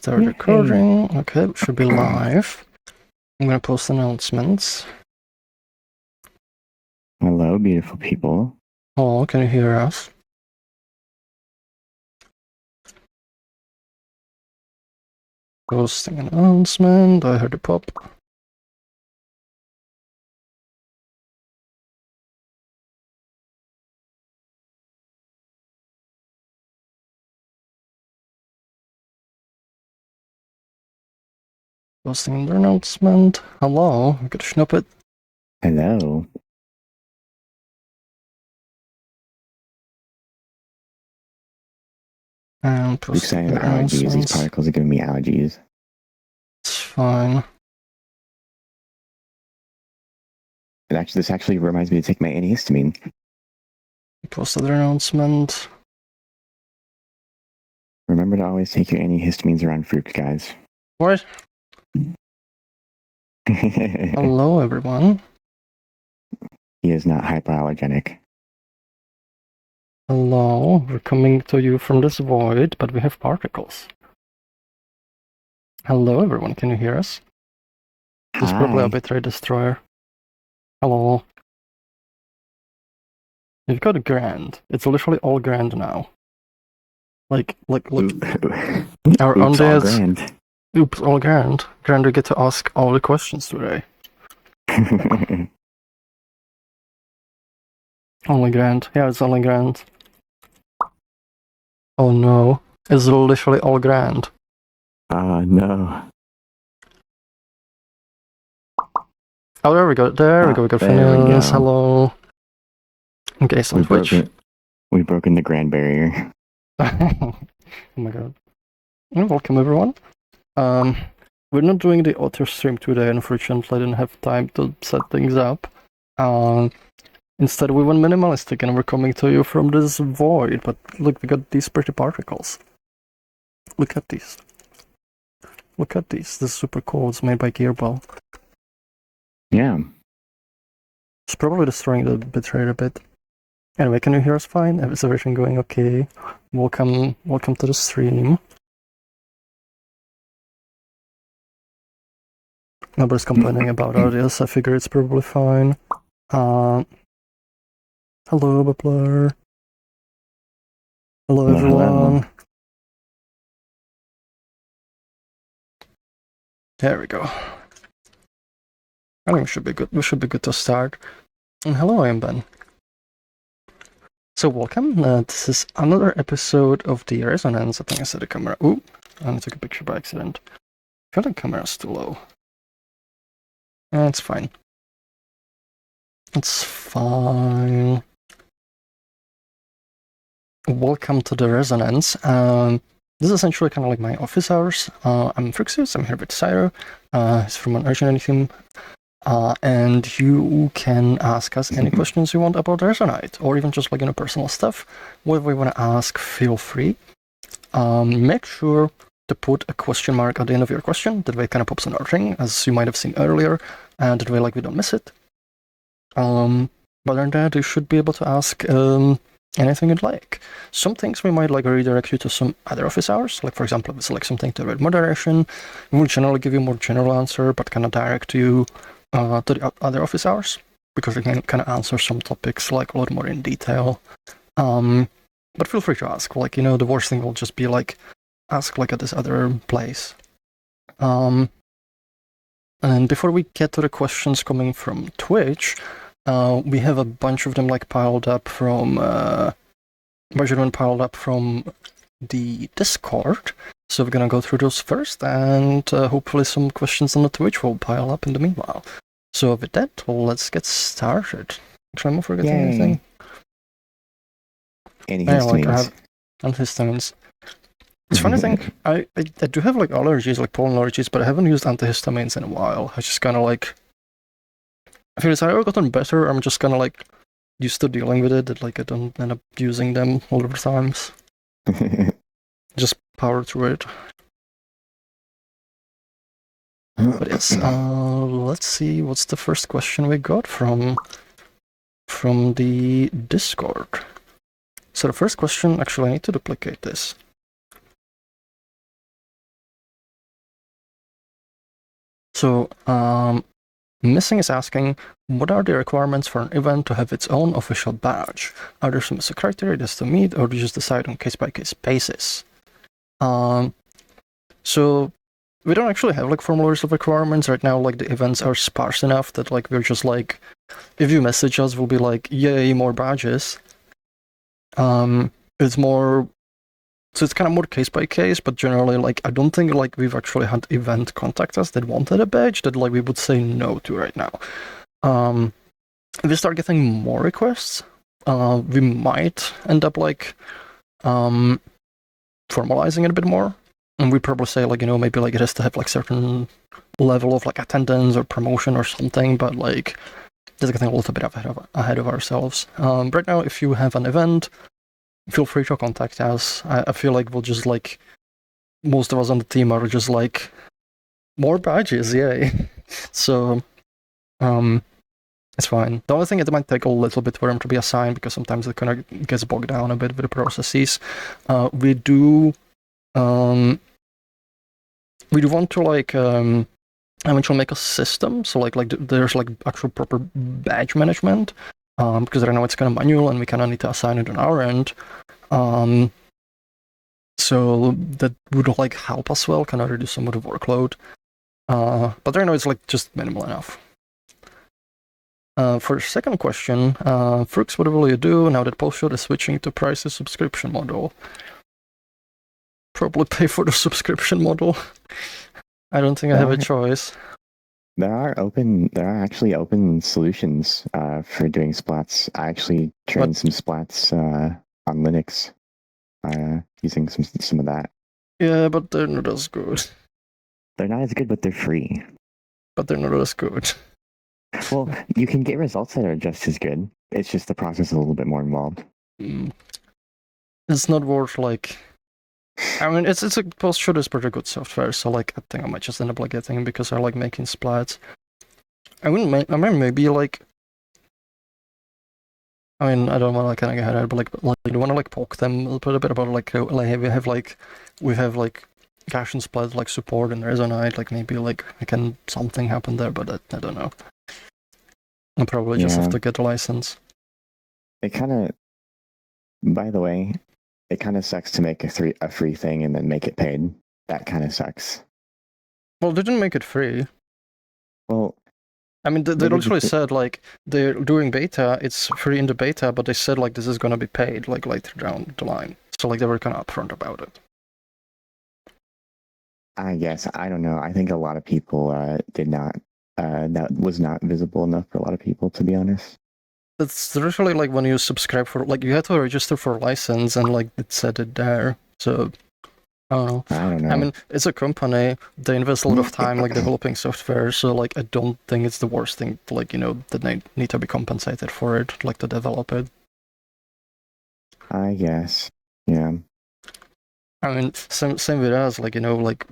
Start recording. Okay, we should be live. I'm gonna post announcements. Hello, beautiful people. Oh, can you hear us? Posting announcement. I heard a pop. Posting the announcement. Hello, I got a snippet. Hello. And Because I posting have the allergies. These announcements. particles are giving me allergies. It's fine. This actually reminds me to take my antihistamine. Posted the announcement. Remember to always take your antihistamines around Froox, guys. What? Hello, everyone. He is not hypoallergenic. Hello, we're coming to you from this void, but we have particles. Hello, everyone. Can you hear us? This is probably a Betray Destroyer. Hello. You've got a grand. It's literally all grand now. Like, look. Our Oops, all undead. grand. Oops, all grand. Grand, we get to ask all the questions today. Only grand. Yeah, it's only grand. Oh no. It's literally all grand. No. Oh, there we go. There we go. We got Phineas. Hello. Okay, so Twitch. We've broken the grand barrier. Oh my god. Welcome, everyone. We're not doing the auto stream today, unfortunately. I didn't have time to set things up. Instead, we went minimalistic and we're coming to you from this void. But look, we got these pretty particles. Look at these. Look at these. This is super cool. It's made by Gearball. Yeah. It's probably destroying the bitrate a bit. Anyway, can you hear us fine? Is everything going okay? Welcome to the stream. Nobody's complaining about audios. I figure it's probably fine. Hello, Bubbler. Hello, everyone. Hello. There we go. I think we should be good. We should be good to start. And hello, I am Ben. So welcome. This is another episode of the Resonance. I think I set the camera. Ooh, I took a picture by accident. I feel like the camera's too low. It's fine. It's fine. Welcome to the Resonance. This is essentially kind of like my office hours. I'm Froox. I'm here with Cyro. He's from an Resonite team. And you can ask us any questions you want about Resonite, or even just like personal stuff. Whatever you want to ask, feel free. Make sure to put a question mark at the end of your question. That way it kind of pops on our ring, as you might have seen earlier, and that way we don't miss it. But other than that, you should be able to ask anything you'd like. Some things we might redirect you to some other office hours. Like for example, if we select something to read moderation, we'll generally give you a more general answer, but kind of direct you to the other office hours, because we can kind of answer some topics like a lot more in detail. But feel free to ask. The worst thing will just be ask at this other place. And before we get to the questions coming from Twitch, we have a bunch of them piled up from the Discord. So we're gonna go through those first, and hopefully some questions on the Twitch will pile up in the meanwhile. So with that, let's get started. Actually, I'm not forgetting anything. Antihistamines. Antihistamines. It's funny thing, I do have allergies, pollen allergies, but I haven't used antihistamines in a while. I just kind of I feel it's either gotten better, or I'm just kind of used to dealing with it, that I don't end up using them all of the times. Just power through it. But yes, let's see what's the first question we got from the Discord. So the first question, actually I need to duplicate this. So, Missing is asking, what are the requirements for an event to have its own official badge? Are there some criteria that's to meet, or do you just decide on case-by-case basis? So we don't actually have like formulas of requirements right now. Like the events are sparse enough that like we're just like, if you message us, we'll be like, yay, more badges. It's more, so it's kind of more case by case, but generally like I don't think like we've actually had event contact us that wanted a badge that like we would say no to right now. If we start getting more requests, we might end up like formalizing it a bit more. And we probably say like, maybe like it has to have like certain level of like attendance or promotion or something, but like just getting a little bit ahead of ourselves. Right now, if you have an event, feel free to contact us. I feel like we'll just like, most of us on the team are just like, more badges, yay. So, it's fine. The only thing it might take a little bit for them to be assigned because sometimes it kind of gets bogged down a bit with the processes. We do want to like eventually make a system, so like there's like actual proper badge management, because right now it's kind of manual and we kind of need to assign it on our end. So that would like help us well, kind of reduce some of the workload. But right now it's like just minimal enough. For the second question, Froox, what will you do now that Postshot is switching to prices subscription model? Probably pay for the subscription model. I don't think I have a choice. There are actually open solutions for doing splats. I actually trained some splats on Linux using some of that. Yeah, but they're not as good. They're not as good, but they're free. But they're not as good. Well, you can get results that are just as good. It's just the process is a little bit more involved. It's not worth like. I mean, it's a Postshot is pretty good software, so like I think I might just end up like getting it because I like making splats. I mean, maybe like. I mean, I don't want to like kind of get ahead, but like you want to like poke them a little bit about like we have like cache and splat like support and Resonite, like maybe like can something happen there, but I don't know. I'll probably just have to get a license. It kind of, by the way, it kind of sucks to make a free thing and then make it paid. That kind of sucks. Well, they didn't make it free. Well, I mean, they literally said like they're doing beta. It's free in the beta, but they said like this is gonna be paid like later down the line. So like they were kind of upfront about it. I guess I don't know. I think a lot of people did not. That was not visible enough for a lot of people, to be honest. It's literally like when you subscribe for like you had to register for a license and like it said it there. So I don't know. I mean, it's a company. They invest a lot of time like developing software. So like I don't think it's the worst thing to, like that they need to be compensated for it, like to develop it. I guess, yeah. I mean, same with us. Like like.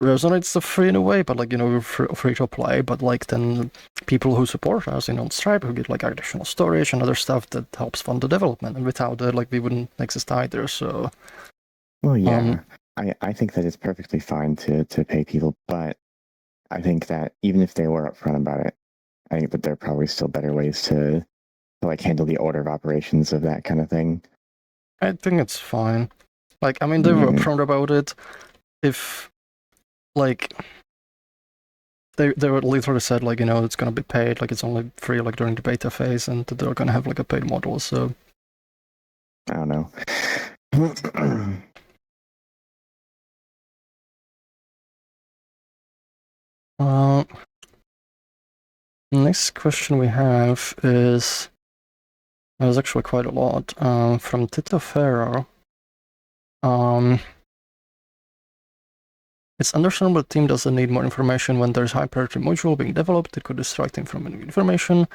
Resonite's free in a way, but like we're free to apply. But like then people who support us on Stripe who get like additional storage and other stuff that helps fund the development, and without it, like we wouldn't exist either. So, well, yeah, I think that it's perfectly fine to pay people, but I think that even if they were upfront about it, I think that there are probably still better ways to like handle the order of operations of that kind of thing. I think it's fine. Like I mean, they were upfront about it. If like they were literally said like it's gonna be paid, like it's only free like during the beta phase, and they're gonna have like a paid model. So I don't know. Next question we have is there's actually quite a lot from Tito Ferro. It's understandable the team doesn't need more information when there's high priority module being developed. It could distract them from any information,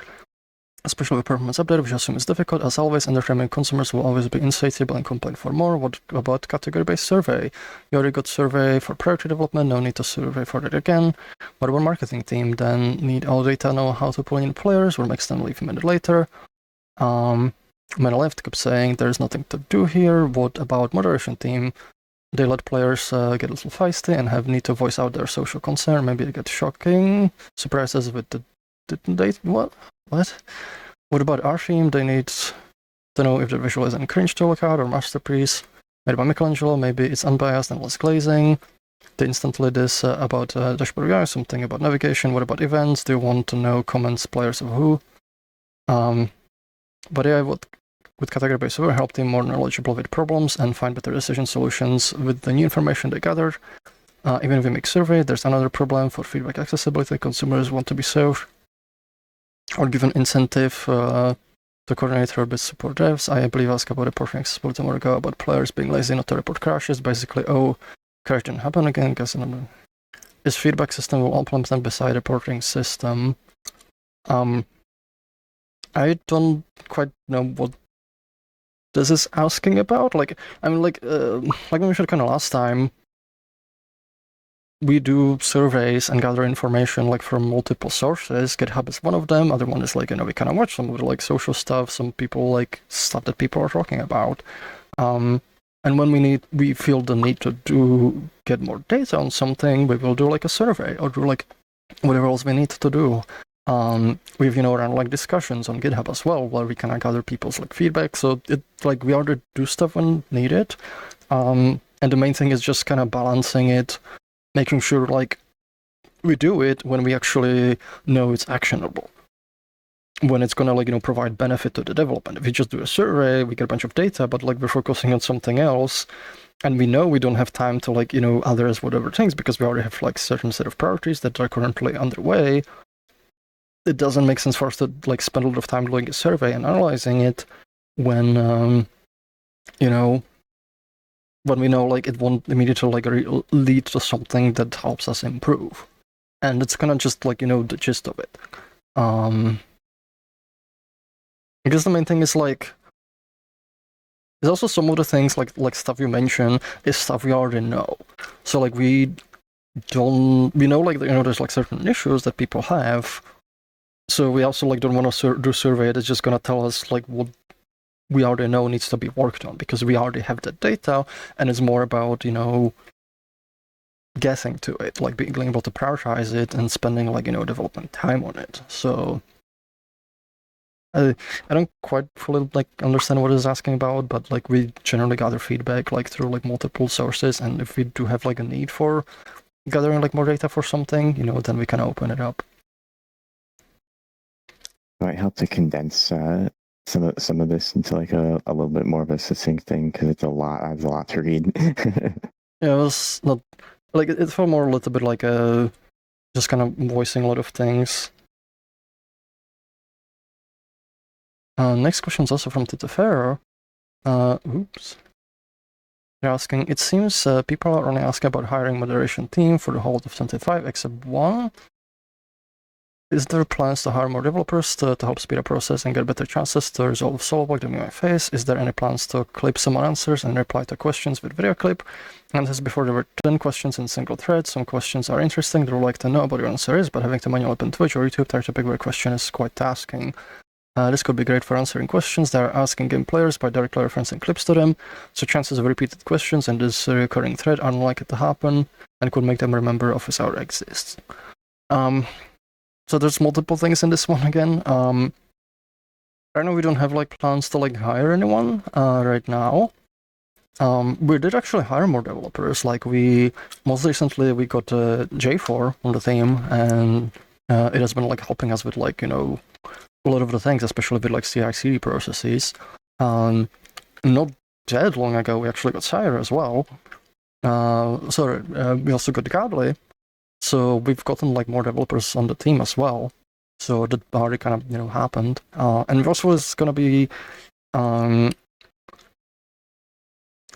especially with performance update, which I assume is difficult. As always, understanding consumers will always be insatiable and complain for more. What about category-based survey? You already got survey for priority development, no need to survey for that again. What about marketing team? Then need all data, know how to pull in players, or makes them leave a minute later. Man left kept saying there's nothing to do here. What about moderation team? they let players get a little feisty and have need to voice out their social concern. Maybe they get shocking surprises with the what? What about our theme? They need to know if the visual is any cringe to look at or masterpiece. Made by Michelangelo, maybe it's unbiased and less glazing. They instantly this about dashboard UI, something about navigation. What about events? Do you want to know comments players of who? But yeah, with category-based over help them more knowledgeable with problems and find better decision solutions with the new information they gather. Even if we make survey, there's another problem for feedback accessibility. Consumers want to be served or given incentive to coordinate her with support devs. I believe I asked about reporting accessibility more ago about players being lazy not to report crashes. Basically, crash didn't happen again. Is feedback system will implement beside reporting system? I don't quite know what this is asking about. Like we mentioned kind of last time, we do surveys and gather information like from multiple sources. GitHub is one of them. Other one is like, we kind of watch some of the like social stuff, some people like stuff that people are talking about. And when we feel the need to get more data on something, we will do like a survey or do like whatever else we need to do. We've run like discussions on GitHub as well, where we kind of gather people's like feedback. So it like we already do stuff when needed. And the main thing is just kind of balancing it, making sure like we do it when we actually know it's actionable, when it's gonna like provide benefit to the development. If we just do a survey, we get a bunch of data, but like we're focusing on something else, and we know we don't have time to like others whatever things because we already have like certain set of priorities that are currently underway. It doesn't make sense for us to like spend a lot of time doing a survey and analyzing it when when we know like it won't immediately like lead to something that helps us improve. And it's kind of just like the gist of it. I guess the main thing is like there's also some of the things like stuff you mentioned is stuff we already know. So like we know like there's like certain issues that people have. So we also like don't want to do survey that's just gonna tell us like what we already know needs to be worked on, because we already have that data, and it's more about guessing to it, like being able to prioritize it and spending like development time on it. So I don't quite fully like understand what it's asking about, but like we generally gather feedback like through like multiple sources, and if we do have like a need for gathering like more data for something, then we can open it up. Might help to condense some of this into like a little bit more of a succinct thing, because it's a lot. I have a lot to read. Yeah, it's not like it felt more a little bit like just kind of voicing a lot of things. Next question is also from Tito Ferro. Oops. They're asking, it seems people are only asking about hiring moderation team for the whole of 25 except one. Is there plans to hire more developers to help speed up process and get better chances to resolve solve bug in my face? Is there any plans to clip some answers and reply to questions with video clip? And as before, there were 10 questions in single thread. Some questions are interesting, they would like to know what your answer is, but having to manually open Twitch or YouTube to pick every question is quite tasking. This could be great for answering questions that are asking game players by directly referencing clips to them, so chances of repeated questions in this recurring thread are unlikely to happen and could make them remember office hour exists. So there's multiple things in this one again. Right now we don't have like plans to like hire anyone right now. We did actually hire more developers. Like most recently we got J4 on the team, and it has been like helping us with like a lot of the things, especially with like CI/CD processes. Not that long ago we actually got Sire as well. We also got Gably. So we've gotten like more developers on the team as well. So that already kind of happened. And also is gonna be we're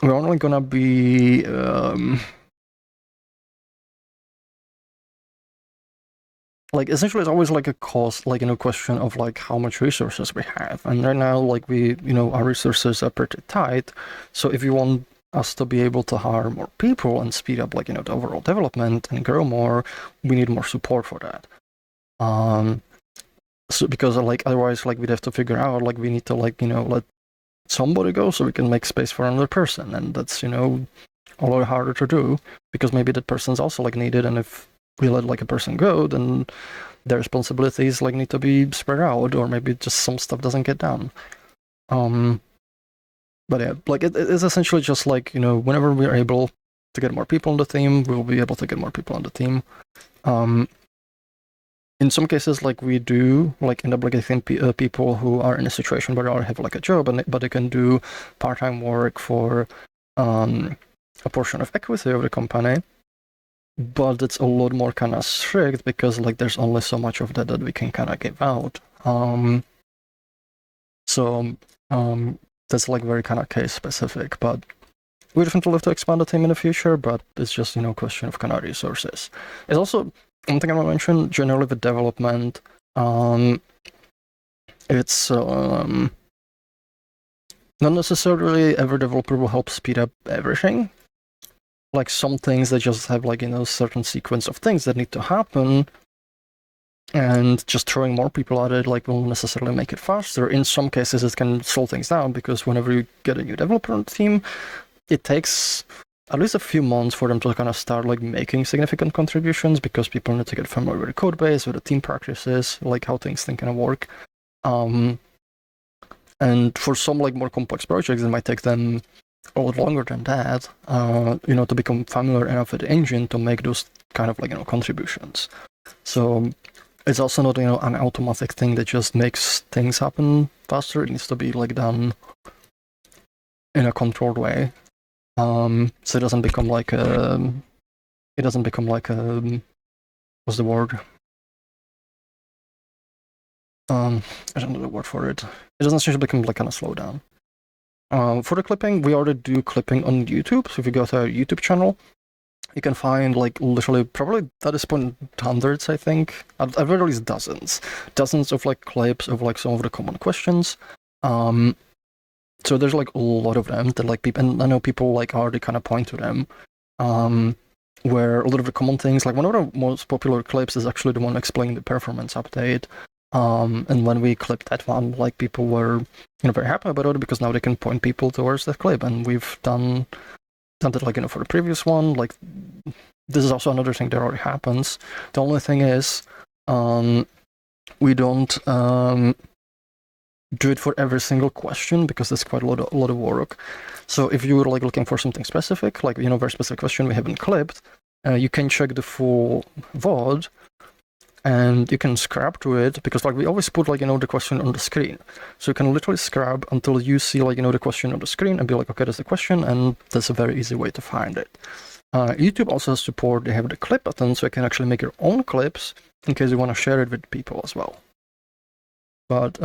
only gonna be like essentially it's always like a cost, like question of like how much resources we have. And right now like we our resources are pretty tight. So if you want us to be able to hire more people and speed up like the overall development and grow more, we need more support for that. So because like otherwise like we'd have to figure out like we need to like let somebody go so we can make space for another person, and that's a lot harder to do because maybe that person's also like needed, and if we let like a person go, then their responsibilities like need to be spread out, or maybe just some stuff doesn't get done. But yeah, like it is essentially just like, whenever we're able to get more people on the team, we'll be able to get more people on the team. In some cases, like we do, like end up like getting people who are in a situation where they already have like a job, but they can do part-time work for a portion of equity of the company. But it's a lot more kind of strict because like there's only so much of that we can kind of give out. So that's like very kind of case specific. But we definitely love to expand the team in the future, but it's just, question of kind of resources. It's also, one thing I want to mention, generally with development, it's not necessarily every developer will help speed up everything. Like some things that just have like, certain sequence of things that need to happen, and just throwing more people at it like won't necessarily make it faster. In some cases, it can slow things down because whenever you get a new developer on the team, it takes at least a few months for them to kind of start like making significant contributions because people need to get familiar with the code base, with the team practices, like how things can kind of work. And for some like more complex projects, it might take them a lot longer than that, to become familiar enough with the engine to make those kind of like, contributions. So it's also not, an automatic thing that just makes things happen faster. It needs to be like done in a controlled way. So it doesn't become like what's the word? I don't know the word for it. It doesn't actually become like kind of slow down. For the clipping, we already do clipping on YouTube. So if you go to our YouTube channel, you can find like literally probably at this point hundreds, I think. I've released dozens of like clips of like some of the common questions. So there's like a lot of them that like people, and I know people like already kind of point to them, where a lot of the common things, like one of the most popular clips is actually the one explaining the performance update. And when we clipped that one, like people were, very happy about it because now they can point people towards that clip, and we've done that like, for the previous one. Like this is also another thing that already happens. The only thing is, we don't do it for every single question because it's quite a lot of work. So if you were like looking for something specific, like very specific question we haven't clipped, you can check the full VOD and you can scrub to it because like we always put like the question on the screen. So you can literally scrub until you see like the question on the screen and be like, okay, that's the question, and that's a very easy way to find it. YouTube also has support. They have the clip button, so you can actually make your own clips in case you want to share it with people as well. But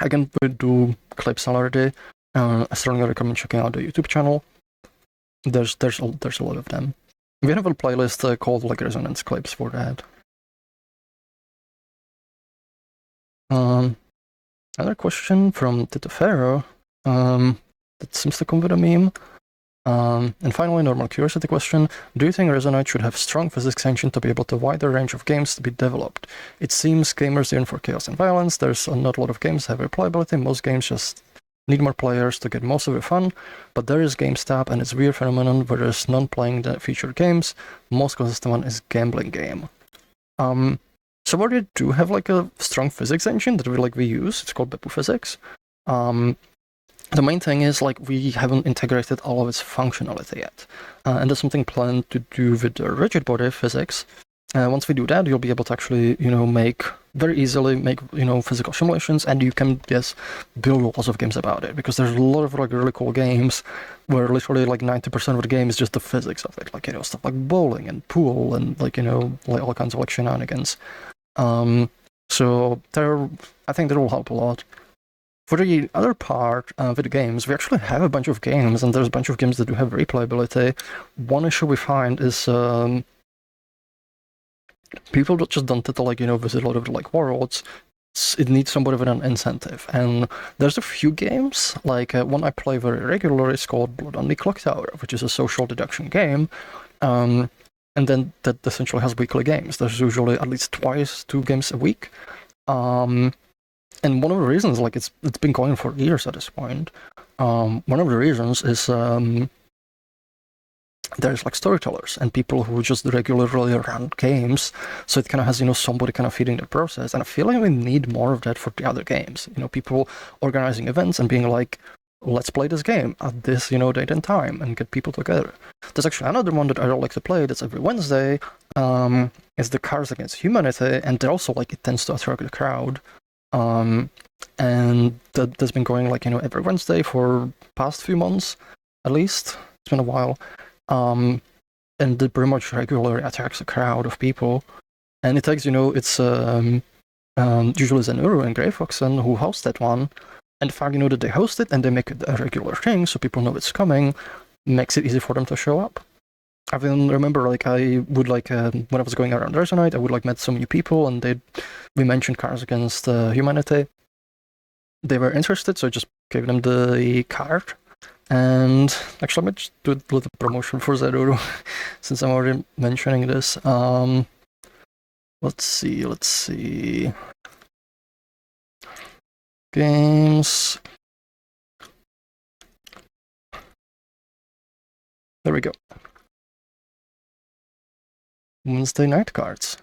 again, we do clips already. I strongly recommend checking out the YouTube channel. There's a lot of them. We have a playlist called like Resonance clips for that. Another question from Tito Ferro that seems to come with a meme. And finally, normal curiosity question. Do you think Resonite should have strong physics engine to be able to wider range of games to be developed? It seems gamers yearn for chaos and violence. There's not a lot of games that have replayability. Most games just need more players to get most of the fun. But there is GameStop and its weird phenomenon where there's none playing the featured games. Most consistent one is Gambling Game. So we already do have like a strong physics engine that we use. It's called Beppu Physics. The main thing is like we haven't integrated all of its functionality yet, and there's something planned to do with the rigid body physics. Once we do that, you'll be able to actually very easily make physical simulations, and you can just build lots of games about it because there's a lot of like really cool games where literally like 90% of the game is just the physics of it, like stuff like bowling and pool and like like all kinds of like shenanigans. So I think that will help a lot. For the other part with the games, we actually have a bunch of games, and there's a bunch of games that do have replayability. One issue we find is people just don't tend to visit a lot of the worlds. It needs somebody with an incentive, and there's a few games. Like one I play very regularly is called Blood on the Clock Tower, which is a social deduction game. And then that essentially has weekly games. There's usually at least 2 games a week. And one of the reasons, it's been going for years at this point. One of the reasons is there's like storytellers and people who just regularly run games, so it kind of has, somebody kind of feeding the process. And I feel like we need more of that for the other games, people organizing events and being like, let's play this game at this, date and time, and get people together. There's actually another one that I like to play that's every Wednesday. It's the Cards Against Humanity, and they're also like, it tends to attract the crowd. And that's been going like, every Wednesday for past few months, at least. It's been a while. And it pretty much regularly attracts a crowd of people. And it takes, it's usually Zenuru and Greyfoxen who host that one. And the fact, that they host it and they make it a regular thing so people know it's coming, makes it easy for them to show up. I even remember, like, I would, like, when I was going around Resonite, I would, like, met some new people, and we mentioned Cards Against Humanity. They were interested, so I just gave them the card. And actually, let me just do a little promotion for Zeruru, since I'm already mentioning this. Let's see. Games. There we go. Wednesday night cards.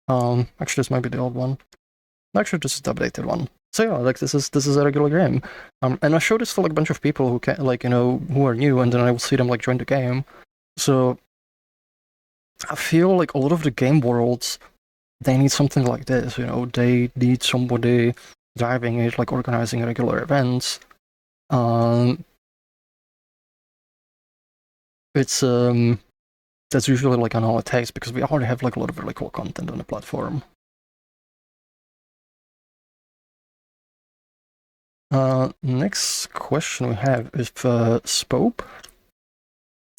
Actually, this might be the old one. Actually, this is the updated one. So yeah, like this is a regular game. And I showed this to like a bunch of people who can, like, who are new, and then I will see them like join the game. So I feel like a lot of the game worlds, they need something like this. They need somebody driving it, like organizing regular events. It's that's usually like all it takes, because we already have like a lot of really cool content on the platform. Next question we have is Spope.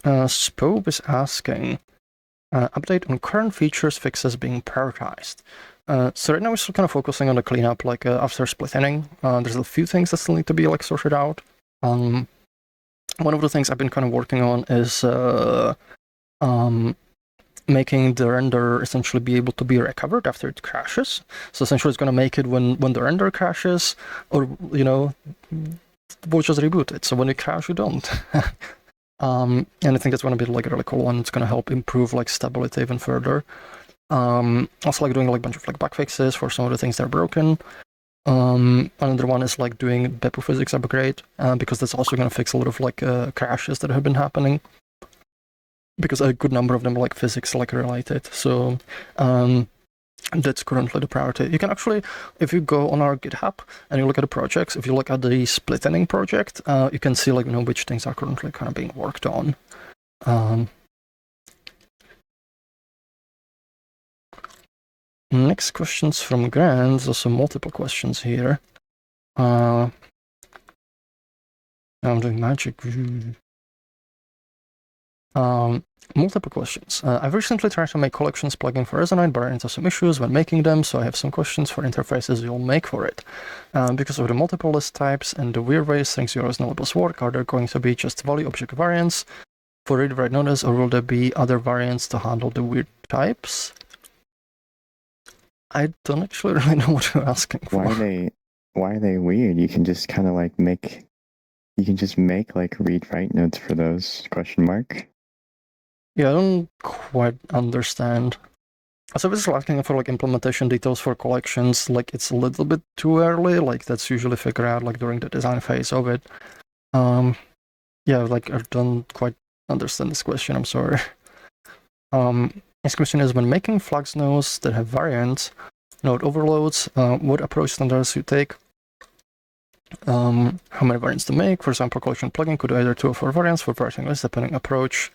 Spope is asking, update on current features fixes being prioritized. So right now we're still kind of focusing on the cleanup, like after split inning. There's a few things that still need to be like sorted out. One of the things I've been kind of working on is making the render essentially be able to be recovered after it crashes. So essentially it's going to make it when the render crashes, or, we'll just reboot it. So when it crashes, you don't. And I think that's going to be like a really cool one. It's going to help improve like stability even further. Also like doing like a bunch of like bug fixes for some of the things that are broken. Another one is like doing Beppu physics upgrade, because that's also going to fix a lot of like crashes that have been happening, because a good number of them are like physics like related. So that's currently the priority. You can actually, if you go on our GitHub and you look at the projects, if you look at the split inning project, you can see like which things are currently kind of being worked on. Next questions from Grant. There's also multiple questions here. I'm doing magic. Multiple questions. I've recently tried to make collections plugin for Resonite, but ran into some issues when making them, so I have some questions for interfaces you'll make for it. Because of the multiple list types and the weird ways things use nullables work, are there going to be just value object variants for read-write notice, or will there be other variants to handle the weird types? I don't actually really know what you're asking for. Why are they weird? You can just kind of like make like read-write notes for those ? Yeah, I don't quite understand. So this is asking for like implementation details for collections. Like it's a little bit too early. Like that's usually figured out like during the design phase of it. Yeah, like I don't quite understand this question. I'm sorry. This question is, when making flux nodes that have variants, node overloads, what approach standards you take? How many variants to make? For example, collection plugin could do either 2 or 4 variants for writing list, depending approach.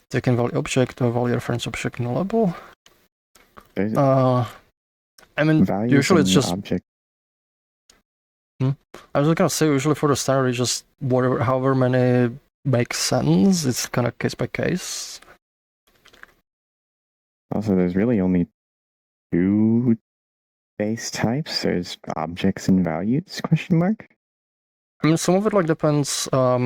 Taking value object or value reference object nullable. I mean, usually it's just object. I was gonna say, usually for the start, it's just whatever, however many make sense. It's kind of case by case. Also, there's really only 2 base types. There's objects and values ? I mean, some of it like depends. I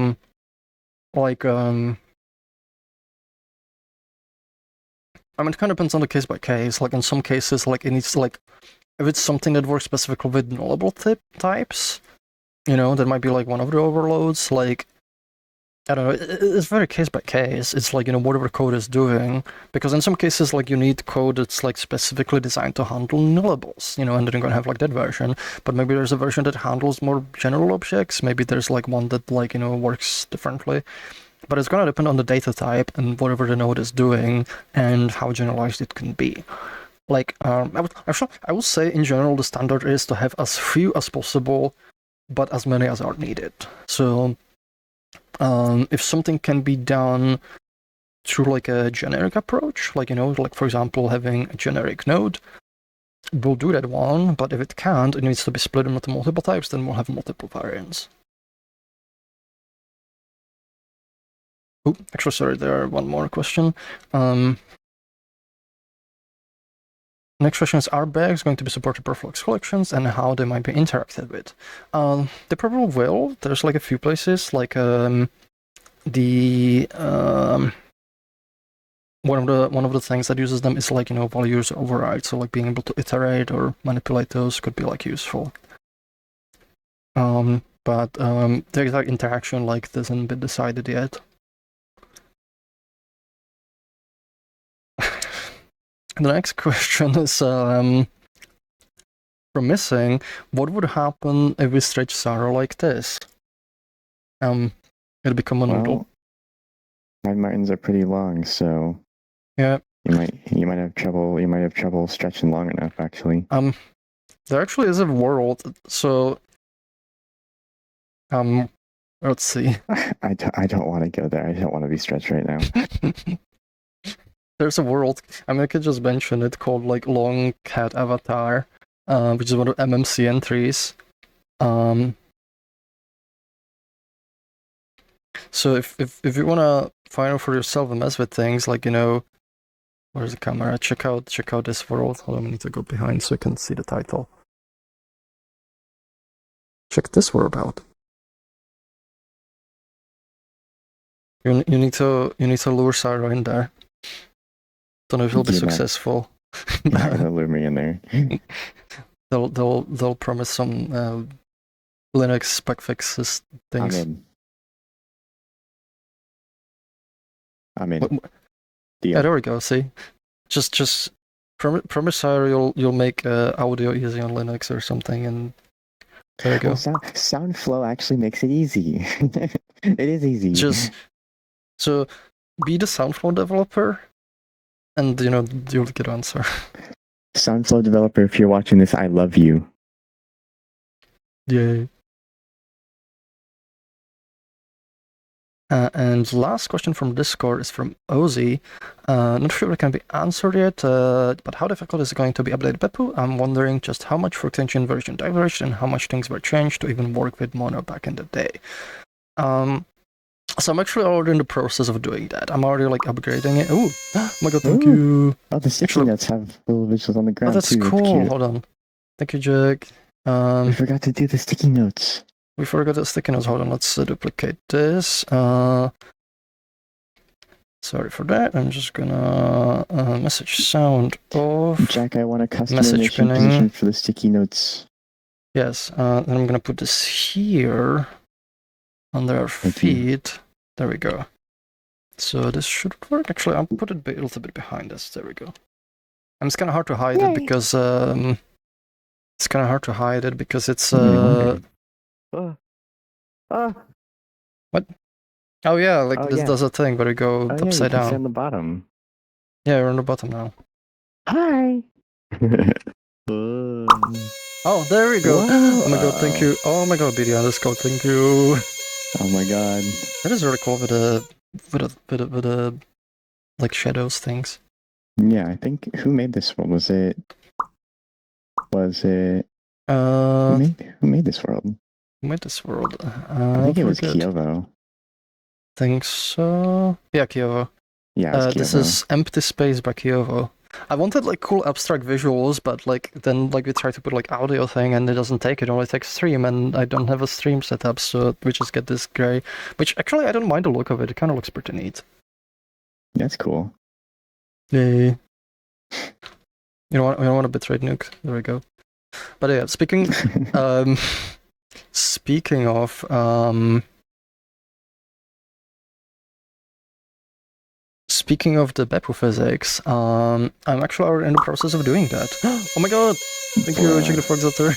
mean, it kind of depends on the case by case. Like in some cases, like it needs like, if it's something that works specifically with nullable types, that might be like one of the overloads. Like I don't know, it's very case by case. It's like, whatever code is doing, because in some cases, like, you need code that's like specifically designed to handle nullables, and then you're gonna have like that version. But maybe there's a version that handles more general objects. Maybe there's like one that like, works differently. But it's gonna depend on the data type and whatever the node is doing and how generalized it can be. Like, I would say in general the standard is to have as few as possible, but as many as are needed. So if something can be done through like a generic approach, like, like for example, having a generic node, we'll do that one, but if it can't, it needs to be split into multiple types, then we'll have multiple variants. Oh, actually, sorry, there one more question. Next question is, are bags going to be supported per Froox collections and how they might be interacted with? They probably will. There's like a few places, like one of the things that uses them is like, values override. So like being able to iterate or manipulate those could be like useful. But the exact interaction like hasn't been decided yet. The next question is from Missing. What would happen if we stretch Sarah like this? It'll become a noodle. My martins are pretty long, so yeah, you might have trouble. You might have trouble stretching long enough, actually. There actually is a world. So let's see. I don't want to go there. I don't want to be stretched right now. There's a world, I could just mention it, called like Long Cat Avatar, which is one of MMC entries. So if you wanna find out for yourself and mess with things, like, where's the camera? Check out this world. Hold on, I need to go behind so you can see the title. Check this world out. You need to lure Sarah in there. Don't know if he'll be successful. You're not gonna lure me in there. They'll promise some Linux bug fixes things. I'm in. Yeah, there we go. See, just promise Sarah you'll make audio easy on Linux or something, and there you go. Well, SoundFlow actually makes it easy. It is easy. So be the SoundFlow developer, and you'll get answer. SoundFlow developer, if you're watching this, I love you. Yay. And last question from Discord is from Ozzy. Not sure it can be answered yet, but how difficult is it going to be updated Beppu? I'm wondering just how much Froox engine version diverged and how much things were changed to even work with Mono back in the day. So I'm actually already in the process of doing that. I'm already like upgrading it. Oh my god, thank you. Oh, the sticky notes have little visuals on the ground. Oh, that's cool. Hold on. Thank you, Jack. We forgot to do the sticky notes. We forgot the sticky notes. Hold on, let's duplicate this. Sorry for that. I'm just gonna message sound off. Jack, I want a custom animation position for the sticky notes. Yes, then I'm gonna put this here under our feed. There we go. So this should work. Actually, I'll put it a little bit behind us. There we go. And it's kind of hard to hide it because it's What? Oh yeah, like this does a thing where you go upside down. On the bottom. Yeah, you're on the bottom now. Hi. Oh, there we go. Oh my god, thank you. Oh my god, BD underscore, thank you. Oh my god. That is really cool with the like shadows things. Yeah, I think who made this world? Was it who made this world? Who made this world? I think it was Kyovo. Think so. Yeah, Kyovo. Yeah, it was Kyovo. This is Empty Space by Kyovo. I wanted like cool abstract visuals, but like then like we try to put like audio thing and it doesn't take it. It only takes stream, and I don't have a stream set up, so we just get this gray. Which actually I don't mind the look of it. It kind of looks pretty neat. That's cool. Yay. You don't want a bitrate nuke? There we go. But yeah, speaking of speaking of the Beppu physics, I'm actually already in the process of doing that. Oh my god! Thank you, check the Froox author.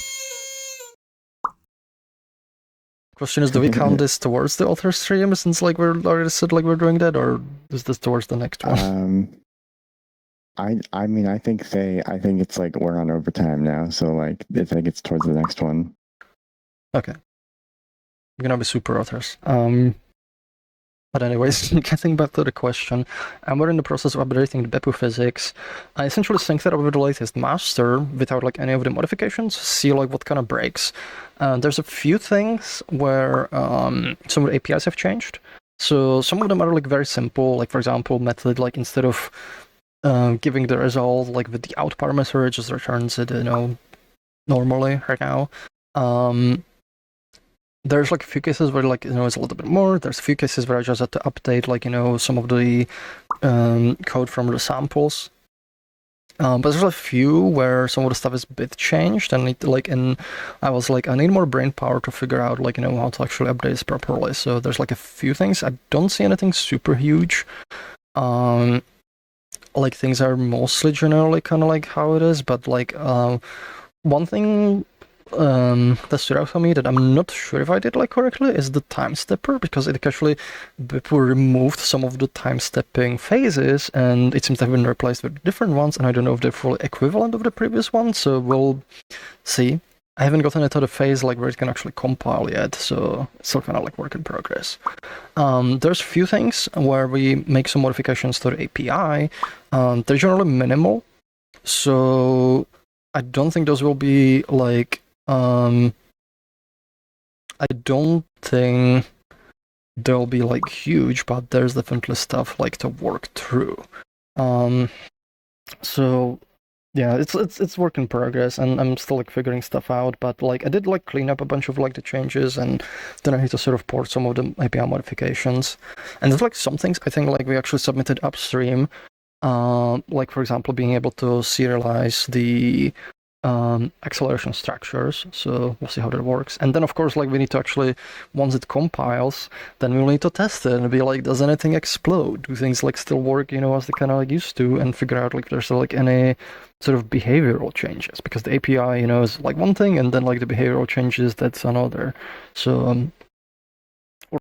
Question is, do we count this towards the author stream since like we're already said like we're doing that, or is this towards the next one? I mean, I think it's like we're on overtime now, so like I think it's towards the next one. Okay. We're gonna be super authors. But anyways, getting back to the question, we're in the process of updating the Beppu physics. I essentially synced it up with the latest master without like any of the modifications, see like what kind of breaks. There's a few things where some of the APIs have changed. So some of them are like very simple, like for example, method like instead of giving the result like with the out parameter, it just returns it, normally right now. There's like a few cases where like it's a little bit more. There's a few cases where I just had to update like some of the code from the samples. But there's a few where some of the stuff is a bit changed, and I was like, I need more brain power to figure out like how to actually update this properly. So there's like a few things. I don't see anything super huge. Like things are mostly generally kind of like how it is, but like one thing that stood out for me that I'm not sure if I did like correctly is the time stepper, because it actually removed some of the time stepping phases and it seems to have been replaced with different ones, and I don't know if they're fully equivalent of the previous one, so we'll see. I haven't gotten it to the phase like where it can actually compile yet, so it's still kind of like work in progress. There's a few things where we make some modifications to the API. They're generally minimal, so I don't think those will be like I don't think they'll be like huge, but there's definitely stuff like to work through. So yeah, it's work in progress, and I'm still like figuring stuff out. But like I did like clean up a bunch of like the changes, and then I need to sort of port some of the API modifications. And there's like some things I think like we actually submitted upstream, like for example being able to serialize the acceleration structures, so we'll see how that works. And then of course like we need to actually, once it compiles, then we'll need to test it and be like, does anything explode, do things like still work as they kind of like used to, and figure out like if there's like any sort of behavioral changes, because the API is like one thing, and then like the behavioral changes, that's another. So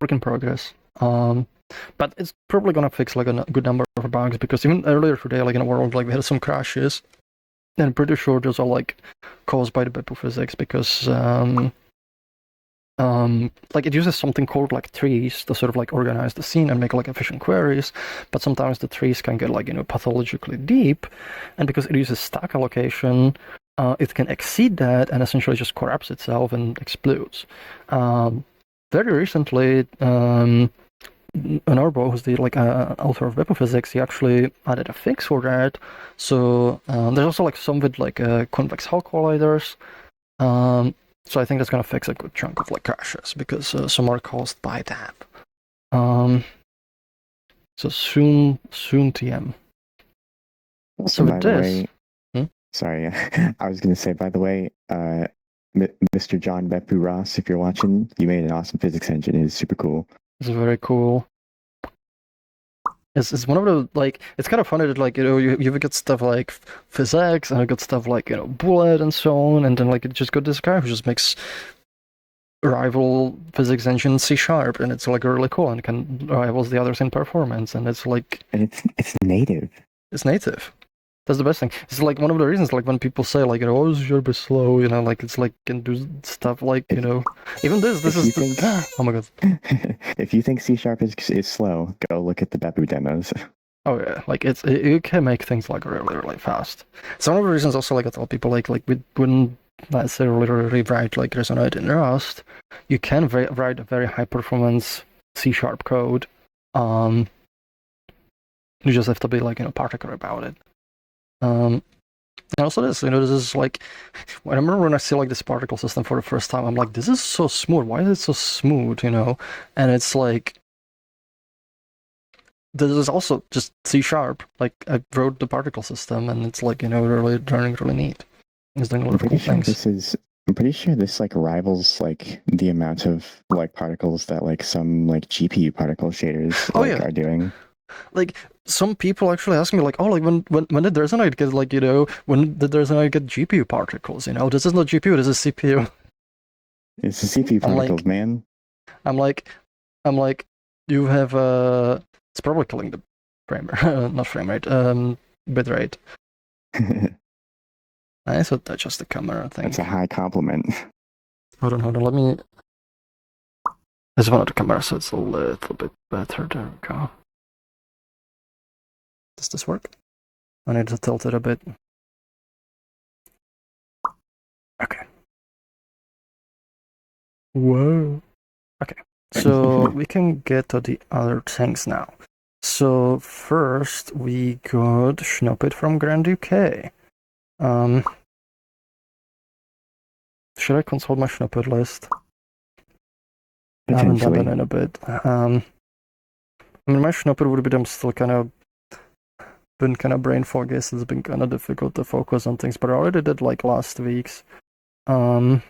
work in progress. But it's probably gonna fix like a good number of bugs, because even earlier today, like in a world like we had some crashes. And I'm pretty sure those are like caused by the Beppu physics, because like it uses something called like trees to sort of like organize the scene and make like efficient queries, but sometimes the trees can get like pathologically deep, and because it uses stack allocation, it can exceed that and essentially just corrupts itself and explodes. Very recently, Norbo, who's the author of Beppu physics, he actually added a fix for that. So there's also like some with like convex Hall colliders. So I think that's gonna fix a good chunk of like crashes, because some are caused by that. So soon TM. Also, so by the way, sorry, I was gonna say, by the way, Mr. John Beppu Ross, if you're watching, you made an awesome physics engine. It is super cool. It's very cool. It's one of the, like, it's kind of funny that like you get stuff like physics, and you got stuff like bullet and so on, and then like it just got this guy who just makes rival physics engine C#, and it's like really cool and can rivals the others in performance, and it's like, and it's native. It's native. That's the best thing. It's like one of the reasons, like when people say like, oh, C# is slow, like it's like can do stuff like, even this is think, oh my god. If you think C# is slow, go look at the Beppu demos. Oh yeah, like you can make things like really, really fast. It's one of the reasons also like I tell people like we wouldn't necessarily rewrite like Resonite in Rust. You can write a very high performance C# code. You just have to be like particular about it. And also this is like, I remember when I see like this particle system for the first time, I'm like, this is so smooth. Why is it so smooth? And it's like, this is also just C#. Like I wrote the particle system, and it's like really running really neat. It's doing a lot of cool things. I'm pretty sure this like rivals like the amount of like particles that like some like GPU particle shaders are doing. Like some people actually ask me like, oh, like when did Resonite get like, you know, when did Resonite get GPU particles? You know, this is not GPU, this is CPU. It's the CPU I'm particles, like, man. I'm like, you have it's probably killing the frame rate, not frame rate, bit rate. I thought that's just the camera thing. That's a high compliment. Hold on, let me. There's one of the camera, so it's a little bit better. There we go. Does this work? I need to tilt it a bit. Okay. Whoa. Okay. So we can get to the other things now. So first we got Snoopit from Grand UK. Should I consult my Snoopit list? I haven't done that in a bit. I mean, my Snoopit would be I'm still kind of been kind of brain foggy, so it's been kind of difficult to focus on things, but I already did like last week's. Oh,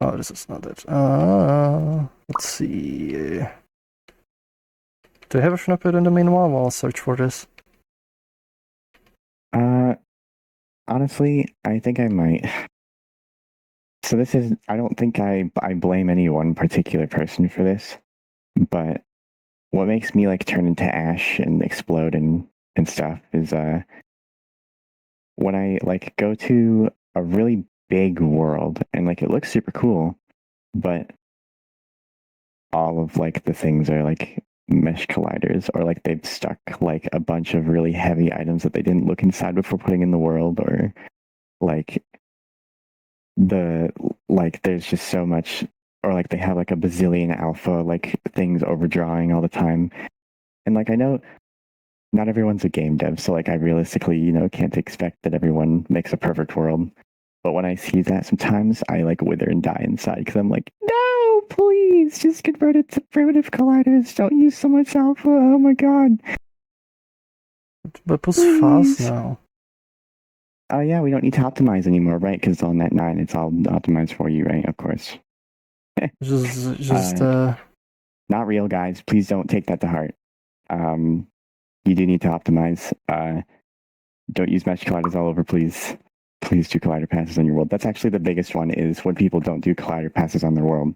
this is not it. Let's see. Do you have a Snoopit in the meanwhile while I'll search for this? Honestly, I think I might. So this is, I don't think I blame any one particular person for this, but what makes me like turn into ash and explode and stuff is when I like go to a really big world and like it looks super cool, but all of like the things are like mesh colliders, or like they've stuck like a bunch of really heavy items that they didn't look inside before putting in the world, or like there's just so much, or like they have like a bazillion alpha like things overdrawing all the time. And like I know not everyone's a game dev, so like I realistically, can't expect that everyone makes a perfect world. But when I see that, sometimes I like wither and die inside because I'm like, no, please just convert it to primitive colliders. Don't use so much alpha. Oh my god. But it was fast now. Oh yeah, we don't need to optimize anymore, right? Because on Net 9, it's all optimized for you, right? Of course. just not real, guys. Please don't take that to heart. You do need to optimize. Don't use mesh colliders all over, please. Please do collider passes on your world. That's actually the biggest one, is when people don't do collider passes on their world.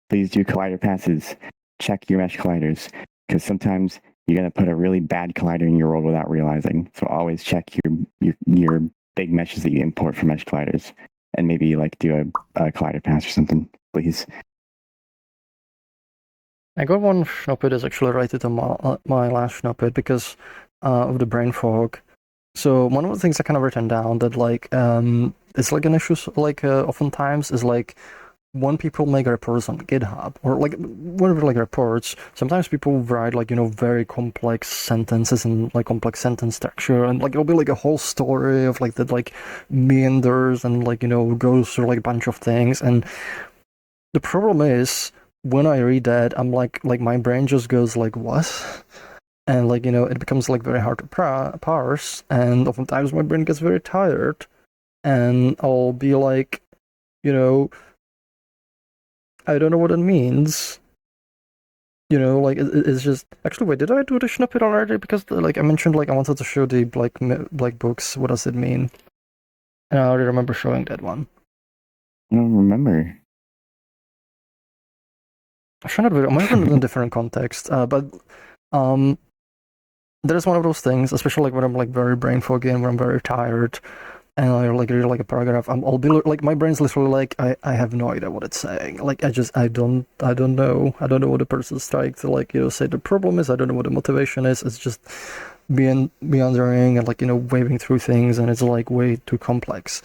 Please do collider passes. Check your mesh colliders, because sometimes you're going to put a really bad collider in your world without realizing. So always check your big meshes that you import from mesh colliders, and maybe like do a collider pass or something, please. I got one Snoopit is actually related to my last Snoopit because of the brain fog. So one of the things I kind of written down that like it's like an issue like oftentimes is like when people make reports on GitHub, or like whenever like reports, sometimes people write like very complex sentences and like complex sentence structure, and like it'll be like a whole story of like that like meanders and like goes through like a bunch of things. And the problem is when I read that, I'm like my brain just goes like, what? And like it becomes like very hard to parse, and oftentimes my brain gets very tired, and I'll be like, I don't know what it means. Like it's just actually. Wait, did I do the snippet already? Because like I mentioned, like I wanted to show the like books. What does it mean? And I already remember showing that one. I don't remember. I'm sure I might have been in a different context, but that is one of those things, especially like when I'm like very brain foggy and when I'm very tired, and I like read like a paragraph. I'll be like my brain's literally like I have no idea what it's saying. Like I don't know what the person's trying to like say. The problem is I don't know what the motivation is. It's just meandering and like waving through things, and it's like way too complex.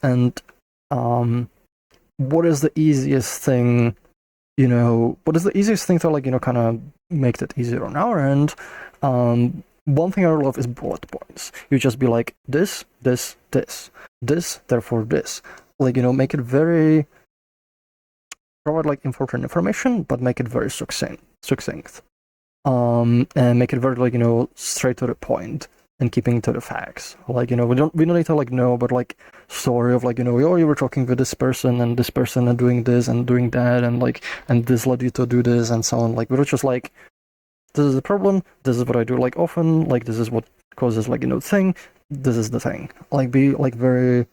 And what is the easiest thing? What is the easiest thing to like kind of make that easier on our end? One thing I love is bullet points. You just be like this, therefore this. Like make it very provide like important information, but make it very succinct. And make it very like straight to the point and keeping to the facts. Like we don't need to like know, but like story of like oh, you were talking with this person and doing this and doing that, and like and this led you to do this and so on. Like we're just like this is the problem, this is what I do like often, like this is what causes like, thing, this is the thing. Like be like very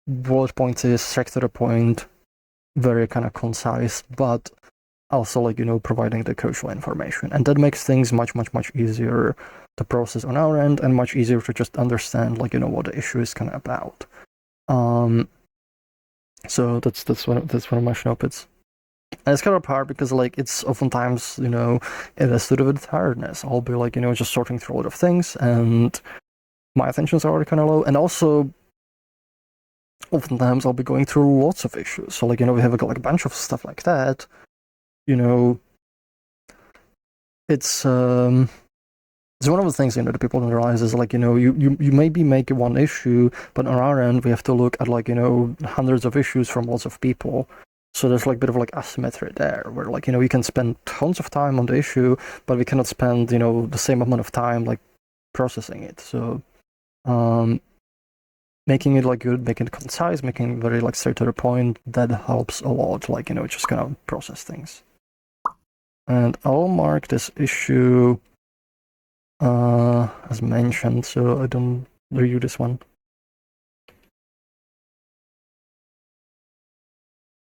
bullet pointy, straight to the point, very kind of concise, but also like, providing the crucial information. And that makes things much, much, much easier to process on our end and much easier to just understand like, what the issue is kind of about. So that's one of my snippets. And it's kind of hard because like it's oftentimes, it has to do with tiredness. I'll be like, just sorting through a lot of things and my attention's already kind of low. And also oftentimes I'll be going through lots of issues. So like, we have like a bunch of stuff like that. It's one of the things that people don't realize is like, you maybe make one issue, but on our end we have to look at like, hundreds of issues from lots of people. So there's like a bit of like asymmetry there, where like, you can spend tons of time on the issue, but we cannot spend, the same amount of time like processing it. So making it like good, making it concise, making it very like straight to the point, that helps a lot, like, just kind of process things. And I'll mark this issue as mentioned, so I don't review this one.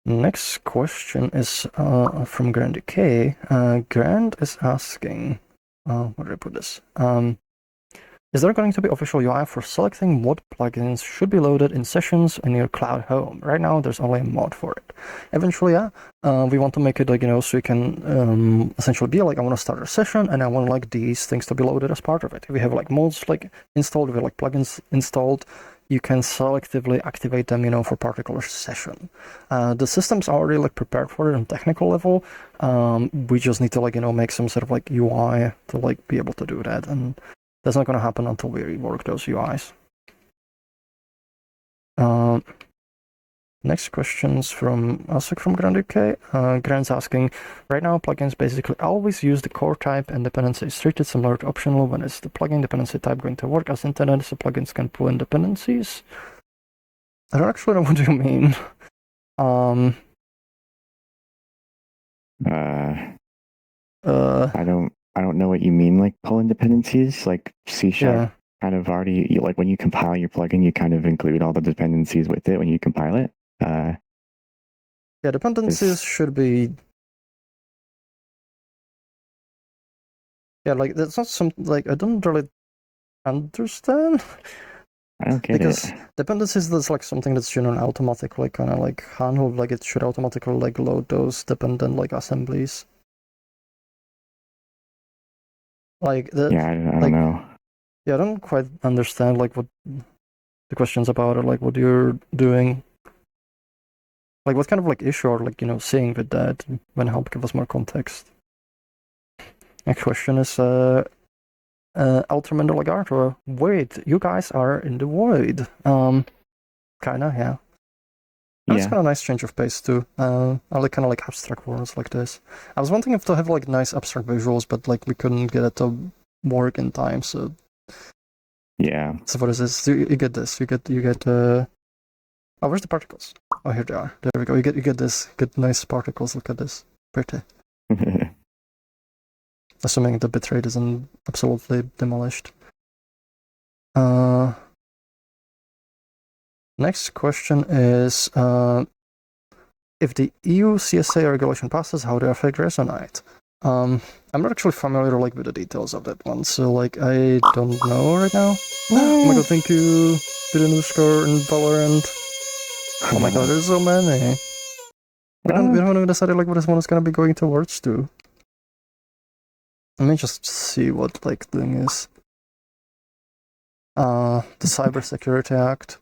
Next question is from Grant K. Grant is asking, where did I put this? Is there going to be official UI for selecting what plugins should be loaded in sessions in your cloud home? Right now, there's only a mod for it. Eventually, yeah, we want to make it like, so you can essentially be like, I want to start a session and I want like these things to be loaded as part of it. If we have like mods like installed, if we have like plugins installed, you can selectively activate them, for particular session. The system's already like prepared for it on technical level. We just need to like, make some sort of like UI to like be able to do that. And that's not going to happen until we rework those UIs. Next question's from Grand UK. Grant's asking, right now plugins basically always use the core type and dependency is treated similar to optional. When is the plugin dependency type going to work as intended so plugins can pull in dependencies? I don't actually know what you mean. I don't know what you mean, like pull in dependencies, like C# kind of already, like when you compile your plugin, you kind of include all the dependencies with it when you compile it. Yeah, dependencies should be. Yeah, like that's not something like I don't really understand. I don't get because it. Dependencies, that's like something that's automatically kind of like handled, like it should automatically like load those dependent like assemblies. Like the I don't know. Yeah, I don't quite understand like what the questions about or like what you're doing. Like what kind of like issue or like seeing with that when help give us more context. Next question is Ultraman Legato. Wait, you guys are in the void. Kinda, yeah. And it's kind of a nice change of pace too. I like kind of like abstract worlds like this. I was wanting to have like nice abstract visuals, but like we couldn't get it to work in time. So yeah. So what is this? You get this. You get. Oh, where's the particles? Oh, here they are. There we go. You get this. Get nice particles. Look at this. Pretty. Assuming the bitrate isn't absolutely demolished. Next question is if the EU CSA regulation passes, how do I affect Resonite? I'm not actually familiar like with the details of that one, so like I don't know right now. Oh my god, thank you to the new score in Valorant. Oh my god, there's so many. We haven't even decided like what this one is gonna be going towards to. Let me just see what like thing is. The Cybersecurity Act.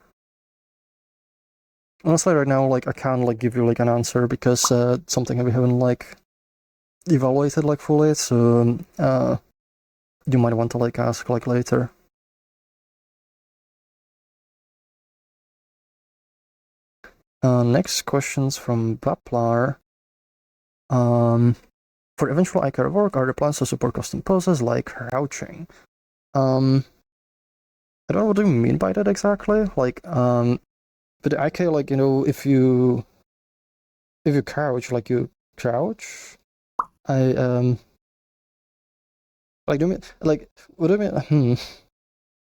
Honestly, right now, like I can't like give you like an answer because it's something we haven't like evaluated like fully. So you might want to like ask like later. Next questions from Baplar. For eventual iCare work, are there plans to support custom poses like crouching? I don't know what do you mean by that exactly. Like, but IK, like if you crouch, like you crouch. Like, do you mean, like, what do you mean?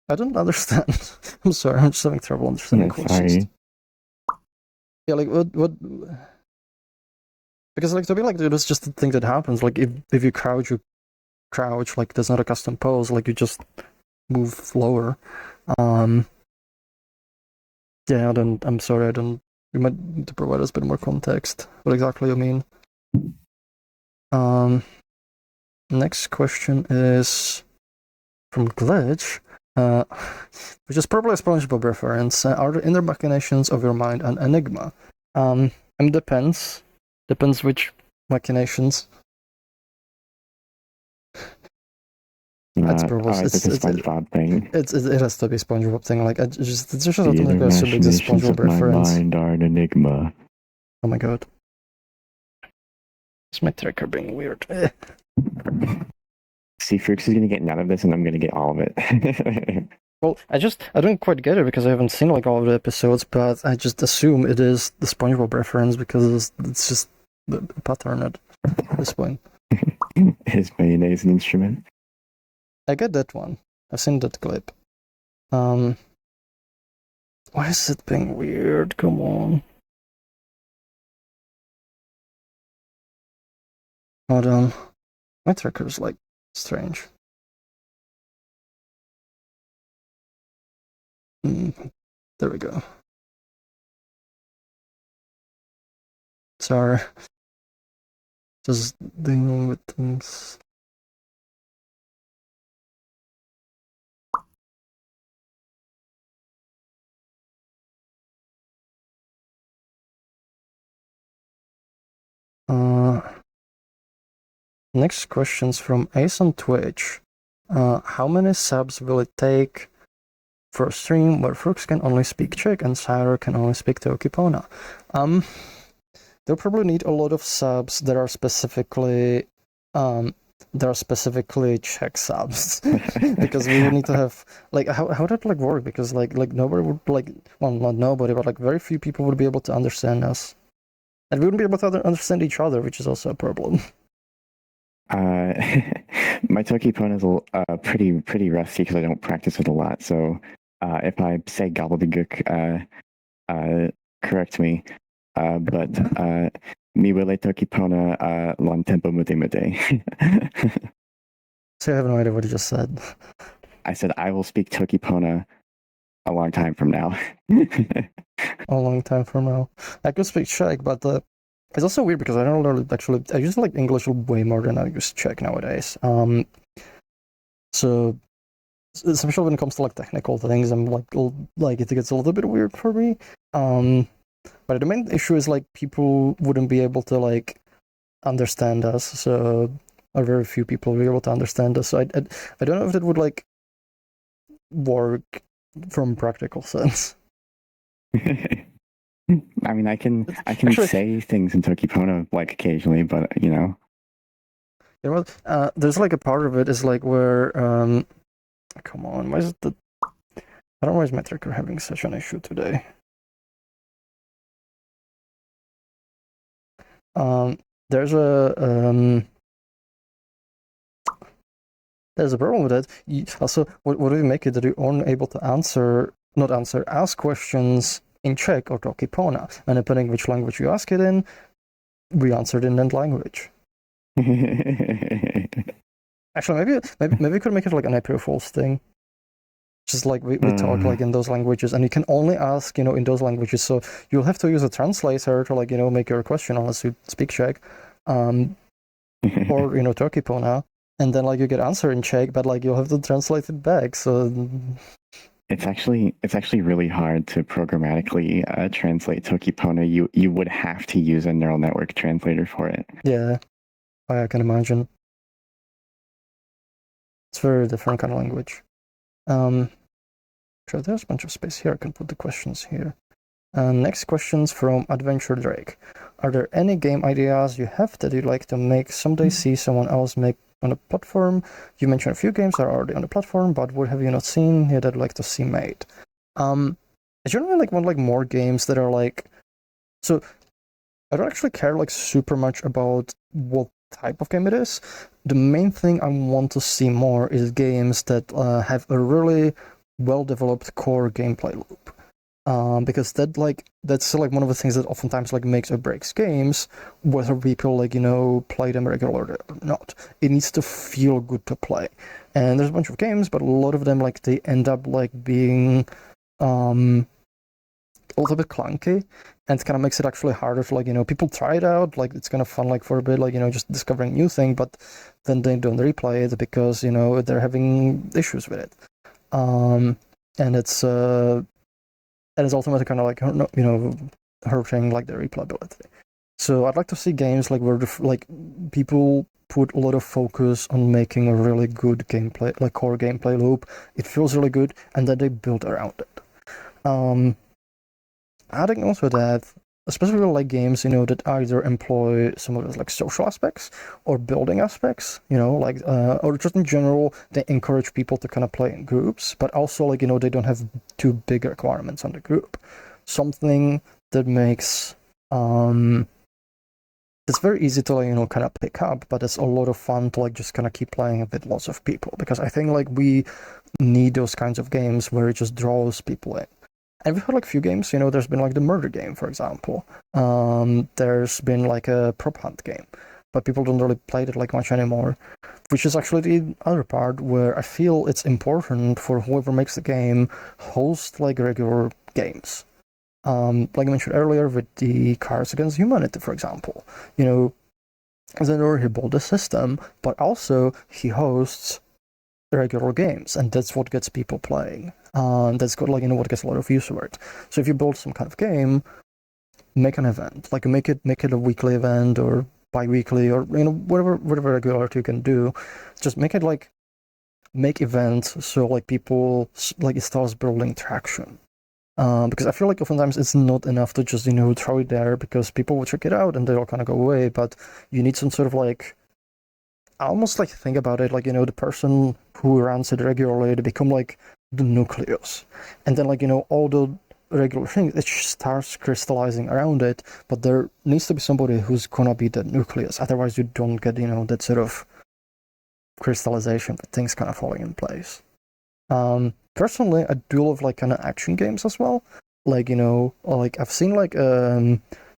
I don't understand. I'm sorry, I'm just having trouble understanding questions. Sorry. Yeah, like, what? Because, like, to me, like, it's just the thing that happens. Like, if you crouch, like, there's not a custom pose, like, you just move lower. Yeah, I'm sorry, I don't. You might need to provide us a bit more context. What exactly you mean? Next question is from Glitch, which is probably a SpongeBob reference. Are the inner machinations of your mind an enigma? It depends. Depends which machinations. It's probably it's a SpongeBob thing. It has to be SpongeBob thing. Like it's just The automatically inner assume it's a machinations SpongeBob of my reference. mind are an enigma. Oh my god. Is my tracker being weird? See, Froox is gonna get none of this, and I'm gonna get all of it. Well, I don't quite get it because I haven't seen like all of the episodes, but I just assume it is the SpongeBob reference because it's just the pattern at this point. Is mayonnaise an instrument? I get that one. I've seen that clip. Why is it being weird? Come on. Hold on. My tracker's like strange. There we go. Sorry. Just dealing with things. Next question's from Ace on Twitch. How many subs will it take for a stream where Froox can only speak Czech and Syro can only speak Tokipona? They'll probably need a lot of subs that are specifically Czech subs because we would need to have like how would that like work? Because like nobody would like, well, not nobody, but like very few people would be able to understand us, and we wouldn't be able to understand each other, which is also a problem. My Tokipona is pretty rusty because I don't practice it a lot. So if I say gobbledygook, correct me. But mi wele Tokipona long tempo mute. So I have no idea what you just said. I said I will speak Tokipona a long time from now. A long time from now. I could speak Czech, but it's also weird because I don't really actually. I use like English way more than I use Czech nowadays. So especially when it comes to like technical things, I'm like it gets a little bit weird for me. But the main issue is like people wouldn't be able to like understand us, so or very few people will be able to understand us. So I don't know if it would like work from practical sense. I mean, I can actually say things in Tokipona like occasionally, but you know. You know what? There's like a part of it is like where come on, why is it I don't know why is my tracker having such an issue today. There's a problem with that. Also, what do you make it that you're only able to ask questions in Czech or Tokipona, and depending which language you ask it in, we answered in that language. Actually, maybe we could make it like an April Fool's thing. Just like we talk like in those languages, and you can only ask, in those languages. So you'll have to use a translator to like, make your question unless you speak Czech, or Tokipona, and then like you get answer in Czech, but like you'll have to translate it back. So it's actually really hard to programmatically translate Tokipona. You would have to use a neural network translator for it. Yeah, I can imagine. It's a very different kind of language. Sure, there's a bunch of space here. I can put the questions here. Next questions from Adventure Drake. Are there any game ideas you have that you'd like to make someday see someone else make on the platform? You mentioned a few games that are already on the platform, but what have you not seen yet that you'd like to see made? I generally want more games that are like, so I don't actually care like super much about what type of game it is. The main thing I want to see more is games that have a really well-developed core gameplay loop. Because that's like one of the things that oftentimes like makes or breaks games, whether people play them regularly or not. It needs to feel good to play, and there's a bunch of games, but a lot of them like they end up like being a little bit clunky, and it kind of makes it actually harder to people try it out, like it's kind of fun like for a bit, just discovering new thing, but then they don't replay it because they're having issues with it, and it's ultimately kind of like hurting like the replayability. So I'd like to see games like where people put a lot of focus on making a really good gameplay, like core gameplay loop. It feels really good, and then they build around it. Adding also that, especially like games, that either employ some of those like social aspects or building aspects, or just in general, they encourage people to kind of play in groups, but also like, they don't have too big requirements on the group. Something that makes, it's very easy to kind of pick up, but it's a lot of fun to like just kind of keep playing with lots of people, because I think like we need those kinds of games where it just draws people in. And we've had like a few games, there's been like the murder game, for example. There's been like a prop hunt game, but people don't really play it like much anymore, which is actually the other part where I feel it's important for whoever makes the game host like regular games. Like I mentioned earlier with the Cards Against Humanity, for example. Zenor, he built a system, but also he hosts regular games, and that's what gets people playing. That's good, like what gets a lot of use for it. So if you build some kind of game, make an event, like make it a weekly event or bi-weekly or whatever regularity you can do. Just make it like make events so like people like it starts building traction. Because I feel like oftentimes it's not enough to just throw it there because people will check it out and they'll kind of go away, but you need some sort of like, I almost like think about it like the person who runs it regularly to become like the nucleus, and then like all the regular things it starts crystallizing around it, but there needs to be somebody who's gonna be the nucleus, otherwise you don't get that sort of crystallization with things kind of falling in place. Personally, I do love like kind of action games as well, like like I've seen like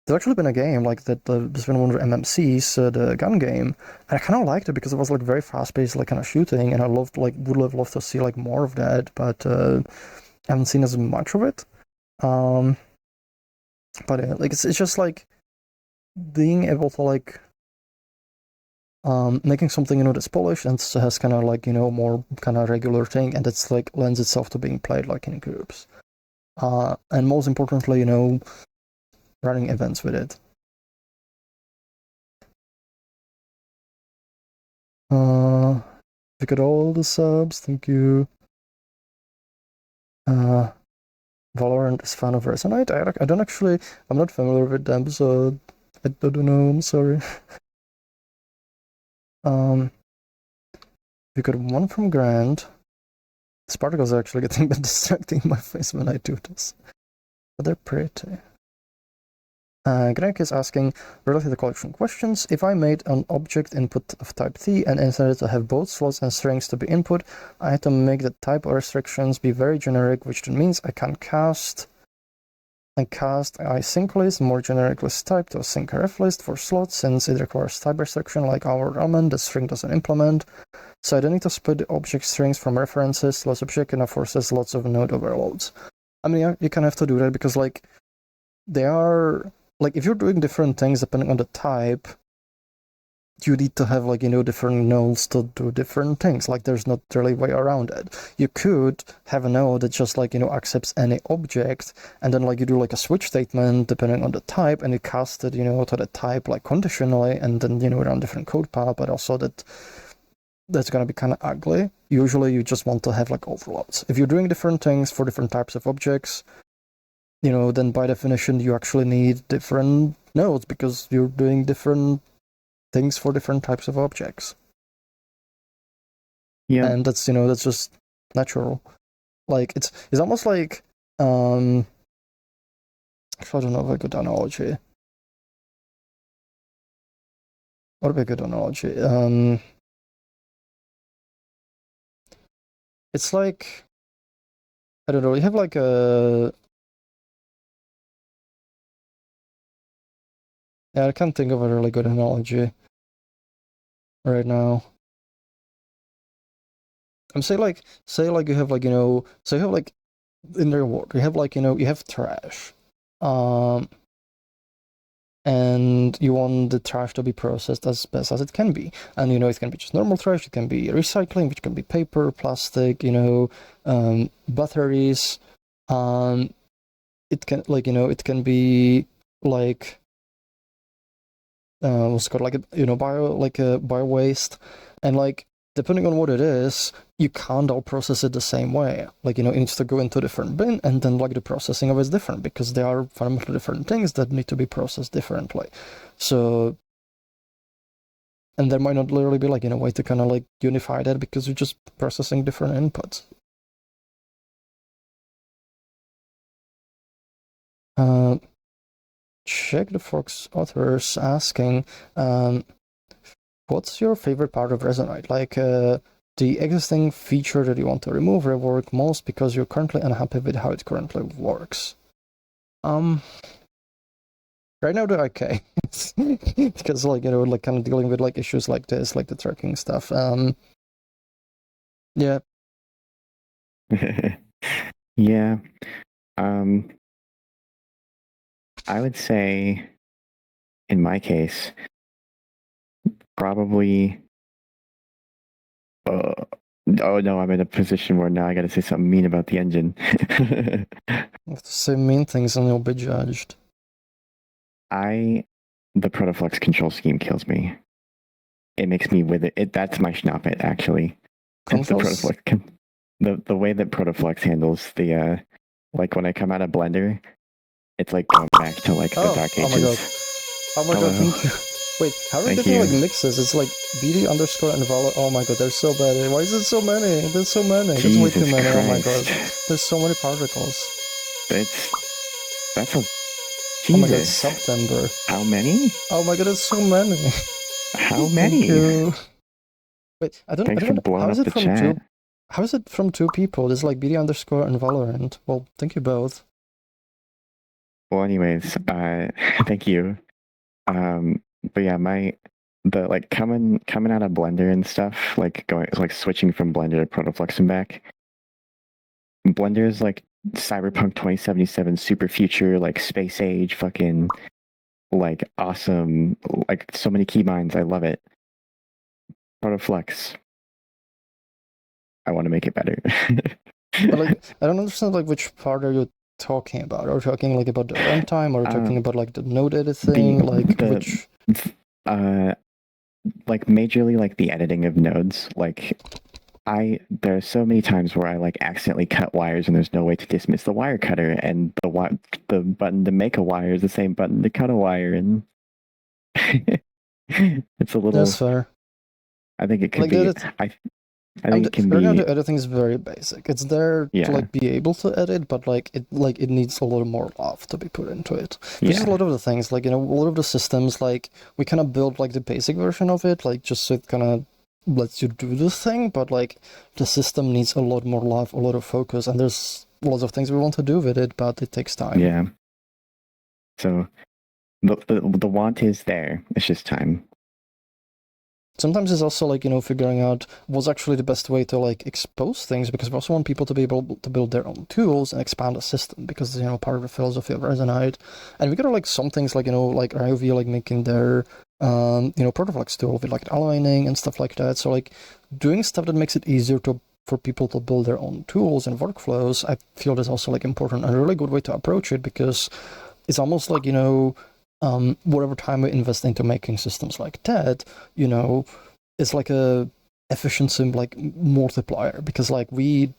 there's actually been a game like that. There's been one of the MMCs, the gun game, and I kind of liked it because it was like very fast-paced, like kind of shooting, and I would have loved to see like more of that, but I haven't seen as much of it. But like it's just like being able to like making something that's polished and has kind of like more kind of regular thing, and it's like lends itself to being played like in groups. And most importantly, running events with it. Look at all the subs, thank you. Valorant is fan of Resonite. I don't actually, I'm not familiar with them, so I don't know, I'm sorry. We got one from Grant. These particles are actually getting a bit distracting in my face when I do this, but they're pretty. Greg is asking, related to the collection questions, if I made an object input of type T and intended to have both slots and strings to be input, I had to make the type restrictions be very generic, which means I can cast async list, more generic list type to a sync ref list for slots, since it requires type restriction like our element the string doesn't implement. So I don't need to split the object strings from references, lots object, and that forces lots of node overloads. I mean, you kind of have to do that because like they are like if you're doing different things depending on the type, you need to have like different nodes to do different things. Like there's not really a way around it. You could have a node that just like accepts any object, and then like you do like a switch statement depending on the type, and you cast it to the type like conditionally, and then run different code path. But also that's gonna be kind of ugly. Usually you just want to have like overloads. If you're doing different things for different types of objects, then by definition you actually need different nodes because you're doing different things for different types of objects. Yeah. And that's that's just natural. Like it's almost like I don't know if a good analogy. What would be a good analogy? It's like, I don't know, you have like a... Yeah, I can't think of a really good analogy right now. I'm say like you have like, so you have like in their work, you have like, you have trash. And you want the trash to be processed as best as it can be. And it can be just normal trash, it can be recycling, which can be paper, plastic, batteries. It can it can be like what's it called, like bio waste, and like depending on what it is, you can't all process it the same way. Like it needs to go into a different bin, and then like the processing of it is different because they are fundamentally different things that need to be processed differently. So, and there might not literally be like a way to kind of like unify that because you're just processing different inputs. Check the Froox authors asking, what's your favorite part of Resonite? Like the existing feature that you want to remove, rework most because you're currently unhappy with how it currently works. Right now they're okay. Because like like kind of dealing with like issues like this, like the tracking stuff. Yeah. Yeah. I would say, in my case, probably. Oh no, I'm in a position where now I got to say something mean about the engine. You have to say mean things and you'll be judged. The Protoflux control scheme kills me. It makes me with it. That's my schnoppet, actually. Controls? The Protoflux, the way that Protoflux handles the like when I come out of Blender, it's like going back to like the dark ages. Oh my god. Oh my god, thank you. Wait, how are you getting like mixes? It's like BD underscore and Valor. Oh my god, there's so many. Why is it so many? There's so many. There's way too many. Christ. Oh my god. There's so many particles. That's a Jesus. Oh my god, September. How many? Oh my god, there's so many. How many? Thank you. Wait, I don't know. How is it from chat. How is it from two people? There's like BD underscore and Valorant. Well, thank you both. Well, anyways, thank you. But yeah, the like coming out of Blender and stuff, like switching from Blender to Protoflux and back. Blender is like Cyberpunk 2077 super future, like space age, fucking like awesome, like so many keybinds. I love it. Protoflux, I want to make it better. But like, I don't understand like which part are you talking about? Are you talking like about the runtime, or are you talking about like the node editing, which? Like majorly like the editing of nodes. Like there's so many times where I like accidentally cut wires and there's no way to dismiss the wire cutter, and the button to make a wire is the same button to cut a wire, and it's a little. That's fair. I think it could be. I think it can be. The editing is very basic. It's there to like be able to edit, but like it needs a little more love to be put into it. Because a lot of the things, like a lot of the systems, like we kind of build like the basic version of it, like just so it kind of lets you do this thing. But like the system needs a lot more love, a lot of focus, and there's lots of things we want to do with it, but it takes time. Yeah. So the want is there. It's just time. Sometimes it's also like figuring out what's actually the best way to like expose things, because we also want people to be able to build their own tools and expand the system, because part of the philosophy of Resonite. And we got like some things like like IOV like making their Protoflux tool with like aligning and stuff like that. So like doing stuff that makes it easier for people to build their own tools and workflows, I feel is also like important and a really good way to approach it, because it's almost like whatever time we invest into making systems like that, it's like a efficiency like multiplier, because like we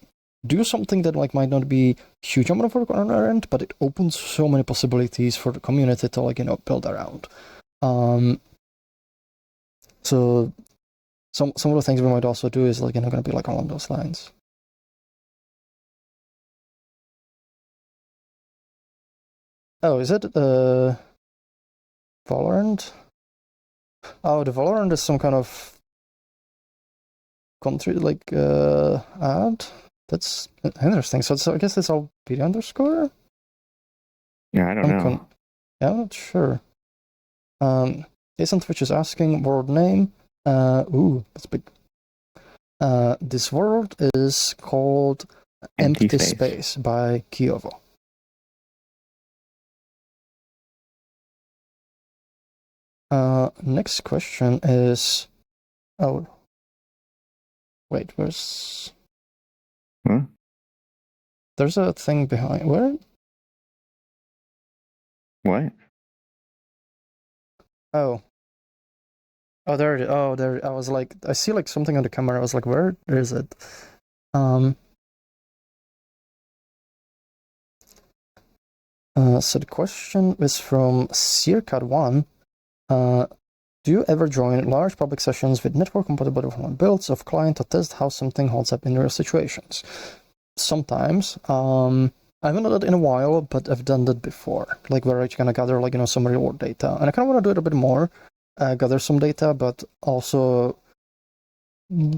do something that like might not be huge amount of work on our end, but it opens so many possibilities for the community to like build around. So some of the things we might also do is like going to be like along those lines. Oh, is it Valorant? Oh, the Valorant is some kind of country like ad. That's interesting. So I guess it's all PD underscore. Yeah, I don't know. Yeah, I'm not sure. Jason Twitch is asking world name. Ooh, that's big. This world is called Empty Space by Kiovo. Next question is, oh, wait, where's? Huh? There's a thing behind. Where? What? Oh. Oh, there it is. Oh, there. I was like, I see like something on the camera. I was like, where is it? So the question is from Circad1. Do you ever join large public sessions with network compatible builds of client to test how something holds up in real situations? Sometimes. I haven't done that in a while, but I've done that before. Like where I kind of gather like, some real world data. And I kind of want to do it a bit more, gather some data, but also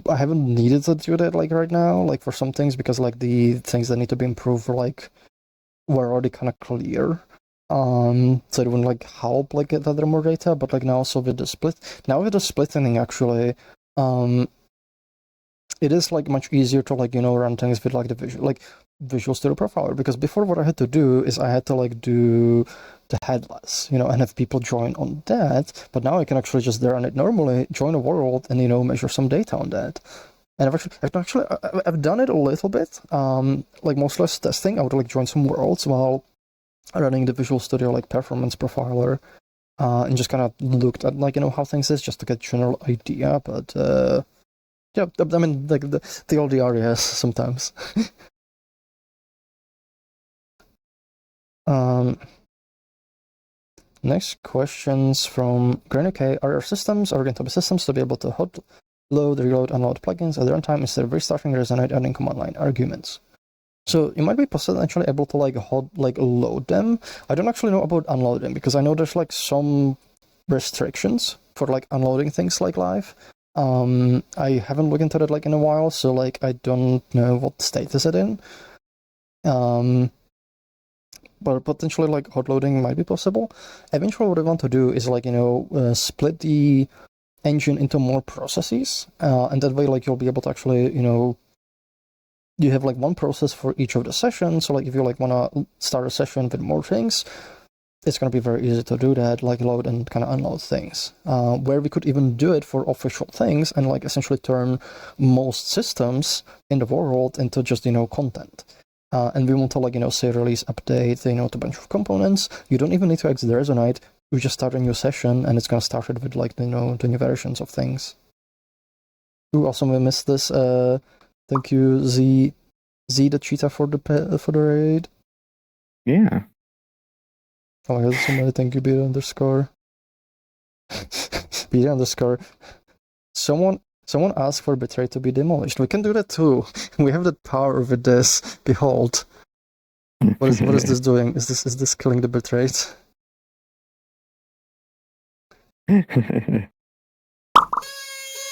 I haven't needed to do that like right now, like for some things, because like the things that need to be improved were already kind of clear. So it wouldn't like help like get other more data, but like now also with the splitting actually, it is like much easier to like run things with like the Visual Studio Profiler, because before what I had to do is I had to like do the headless, and have people join on that. But now I can actually just run it normally, join a world, and measure some data on that. And I've done it a little bit, like mostly as testing. I would like join some worlds while running the Visual Studio like performance profiler, and just kind of looked at like how things is just to get general idea. But yeah, I mean like the old RES sometimes. Next questions from Granny K. Are your systems oriented systems to be able to hot load, reload, unload plugins at the runtime instead of restarting Resonite adding command line arguments? So you might be potentially able to like load them. I don't actually know about unloading, because I know there's like some restrictions for like unloading things like live. I haven't looked into that like in a while, so like I don't know what state is it in. But potentially like hot loading might be possible. Eventually what I want to do is like split the engine into more processes, and that way like you'll be able to actually you have like one process for each of the sessions. So like if you like want to start a session with more things, it's going to be very easy to do that, like load and kind of unload things. Where we could even do it for official things and like essentially turn most systems in the world into just content. And we want to like say release update to a bunch of components. You don't even need to exit the Resonite. You just start a new session and it's going to start it with like the new versions of things. Ooh, also we missed this. Thank you, Z the cheetah for the raid. Yeah. Oh my god, somebody thank you, Beta underscore. Beta underscore. Someone asked for Betray to be demolished. We can do that too. We have that power with this. Behold. What is this doing? Is this killing the Betrayed?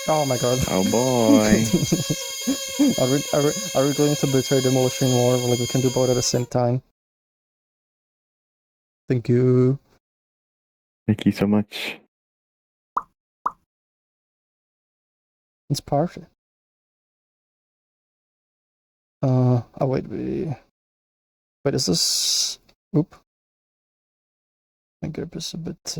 Oh my god. Oh boy. Are we going to Betray Demolition War? Like we can do both at the same time. Thank you. Thank you so much. It's party. Oh wait, wait, is this? Oop. My grip is a bit.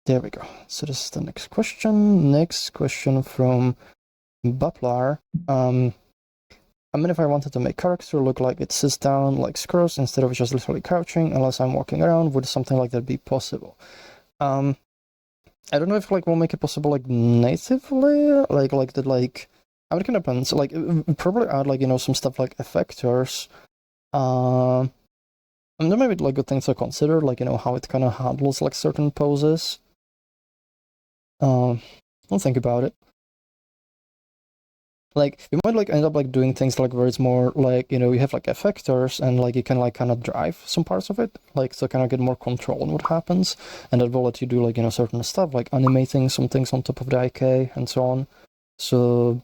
There we go. So this is the next question. Next question from Baplar. I mean, if I wanted to make character look like it sits down like Scrolls instead of just literally crouching unless I'm walking around, would something like that be possible? I don't know if like we'll make it possible like natively, like that, like I mean, it kind of depends. Like probably add like some stuff like effectors. And there may be like good things to consider, like how it kind of handles like certain poses. I'll think about it. like we might like end up like doing things like where it's more like, you have like effectors and like you can like kind of drive some parts of it, like so kind of get more control on what happens, and that will let you do like, certain stuff like animating some things on top of the IK and so on. So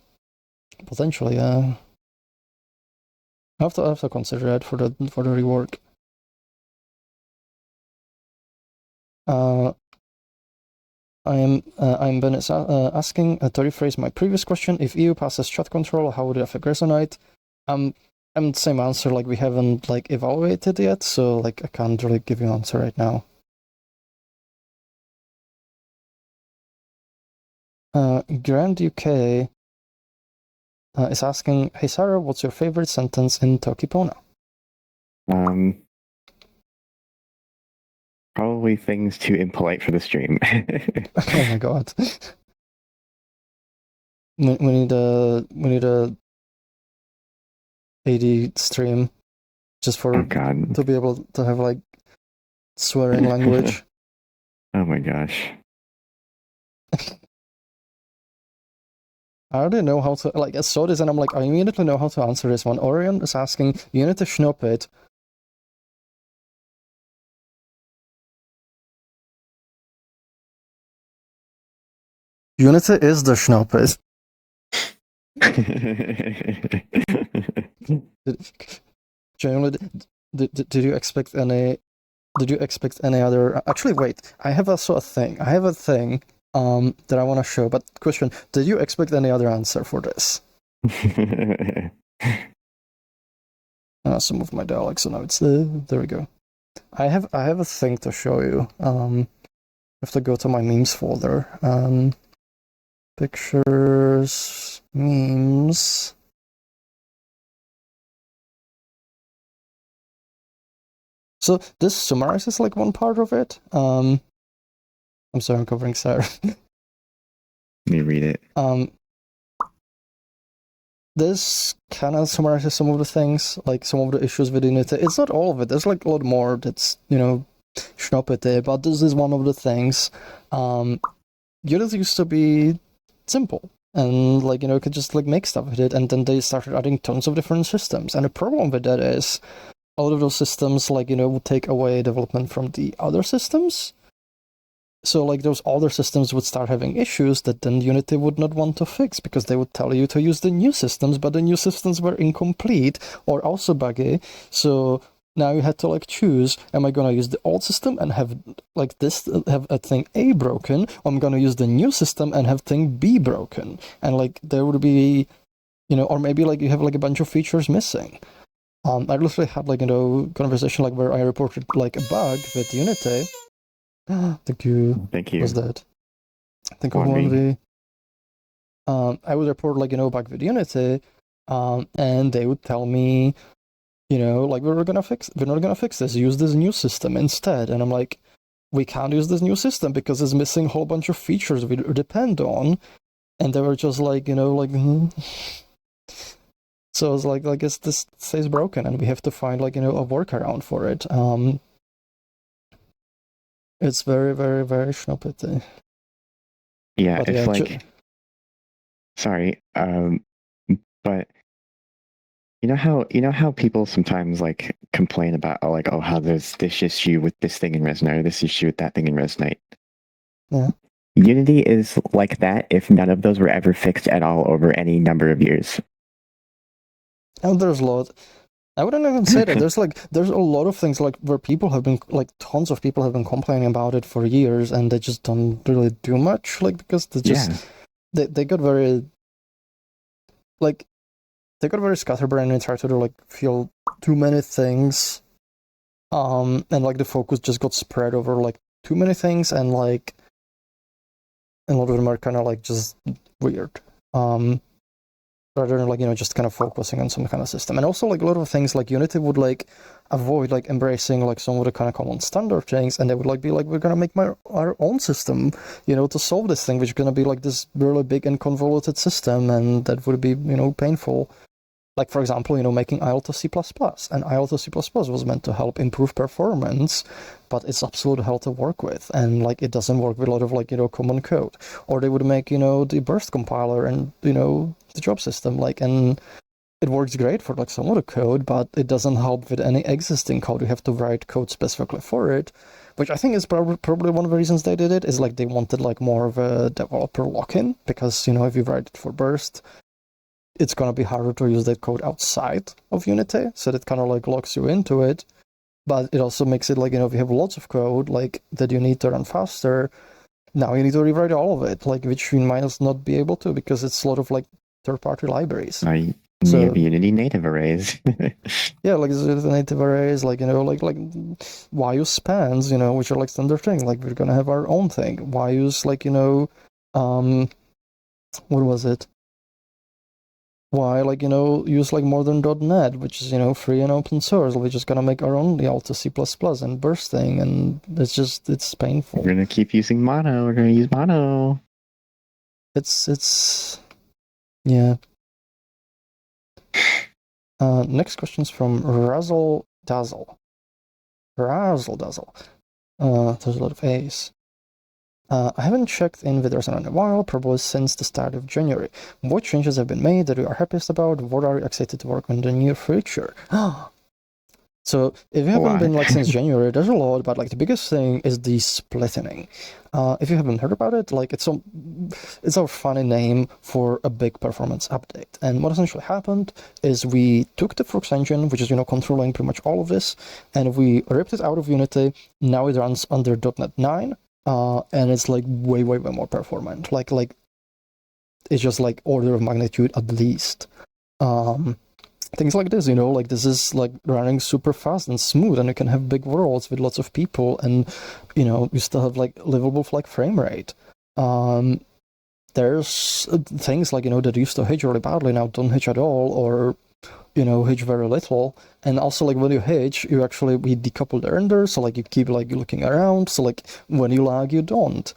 potentially, I have to consider that for the rework. I'm Ben is asking to rephrase my previous question. If EU passes chat control, how would it affect Resonite? And the same answer, like we haven't like evaluated yet, so like I can't really give you an answer right now. Grand UK is asking, hey Sarah, what's your favorite sentence in Tokipona? Probably things too impolite for the stream. Oh my god. we need a AD stream just for to be able to have like swearing language. Oh my gosh. I already know how to, like, I saw this and I'm like, I immediately know how to answer this one. Orion is asking, you need to schnupp it. Unity is the schnuppet. Generally, did you expect any? Did you expect any other? Actually, wait. I have also a thing. I have a thing that I want to show. But question: did you expect any other answer for this? Some of my dialects, so now it's there we go. I have a thing to show you. I have to go to my memes folder. Pictures, memes. So this summarizes like one part of it. I'm sorry, I'm covering Sarah. Let me read it. This kind of summarizes some of the things, like some of the issues with Unity. It's not all of it. There's like a lot more that's, schnuppete, but this is one of the things. Unity used to be simple and like, could just like make stuff with it, and then they started adding tons of different systems. And the problem with that is a lot of those systems, like, would take away development from the other systems. So like those other systems would start having issues that then Unity would not want to fix, because they would tell you to use the new systems, but the new systems were incomplete or also buggy. So now you had to like choose, am I gonna use the old system and have like this, have a thing A broken, or I'm gonna use the new system and have thing B broken? And like there would be, or maybe like you have like a bunch of features missing. I literally had like, conversation like where I reported like a bug with Unity. Thank you. Thank you. Was that? Think of one. I would report like, bug with Unity, and they would tell me, like we're not gonna fix this. Use this new system instead. And I'm like, we can't use this new system because it's missing a whole bunch of features we depend on. And they were just like, So I was like, I guess this stays broken, and we have to find like, a workaround for it. It's very, very, very schnuppety. Yeah, but it's like, sorry, but you know how people sometimes like complain about how there's this issue with this thing in Resonite, or this issue with that thing in Resonite. Yeah. Unity is like that if none of those were ever fixed at all over any number of years. And there's a lot. I wouldn't even say that. There's a lot of things like where people have been like tons of people have been complaining about it for years, and they just don't really do much, like because they just they got very like they got very scatterbrained and tried to do like feel too many things, and like the focus just got spread over like too many things, and like a lot of them are kind of like just weird. Rather than like, just kind of focusing on some kind of system. And also like a lot of things like Unity would like avoid like embracing like some of the kind of common standard things, and they would like be like, we're gonna make our own system, to solve this thing, which is gonna be like this really big and convoluted system, and that would be, painful. Like for example, making IL to C++, and IL to C++ was meant to help improve performance, but it's absolute hell to work with, and like it doesn't work with a lot of like, common code. Or they would make, the burst compiler and, the job system, like, and it works great for like some of the code, but it doesn't help with any existing code. You have to write code specifically for it, which I think is probably one of the reasons they did it, is like they wanted like more of a developer lock-in, because, you know, if you write it for Burst, it's going to be harder to use that code outside of Unity, so that kind of like locks you into it. But it also makes it like, you know, if you have lots of code like that you need to run faster, now you need to rewrite all of it, like, which you might not be able to because it's a lot of like third-party libraries. So Unity native arrays. Yeah, like the native arrays, like, you know, like why use spans, you know, which are like standard thing. Like, we're gonna have our own thing. Why use, like, you know, what was it? Why, like, you know, use like modern.NET, which is, you know, free and open source. We're just gonna make our own Delta C++ and Burst thing, and it's painful. We're gonna keep using Mono. We're gonna use Mono. It's yeah. Next question's from Razzle Dazzle. Razzle Dazzle. There's a lot of A's. I haven't checked in with Resonate in a while, probably since the start of January. What changes have been made that you are happiest about? What are you excited to work on in the near future? So if you haven't been like since January, there's a lot, but like the biggest thing is the splitting. If you haven't heard about it, like it's our funny name for a big performance update. And what essentially happened is we took the Froox engine, which is, you know, controlling pretty much all of this, and we ripped it out of Unity. Now it runs under .NET 9. And it's like way more performant. Like it's just like order of magnitude at least. Things like this, you know, like this is like running super fast and smooth, and you can have big worlds with lots of people, and, you know, you still have like livable like frame rate. There's things like, you know, that used to hitch really badly now don't hitch at all, or, you know, hitch very little. And also, like, when you hitch, we decouple the render, so like you keep like looking around, so like when you lag you don't.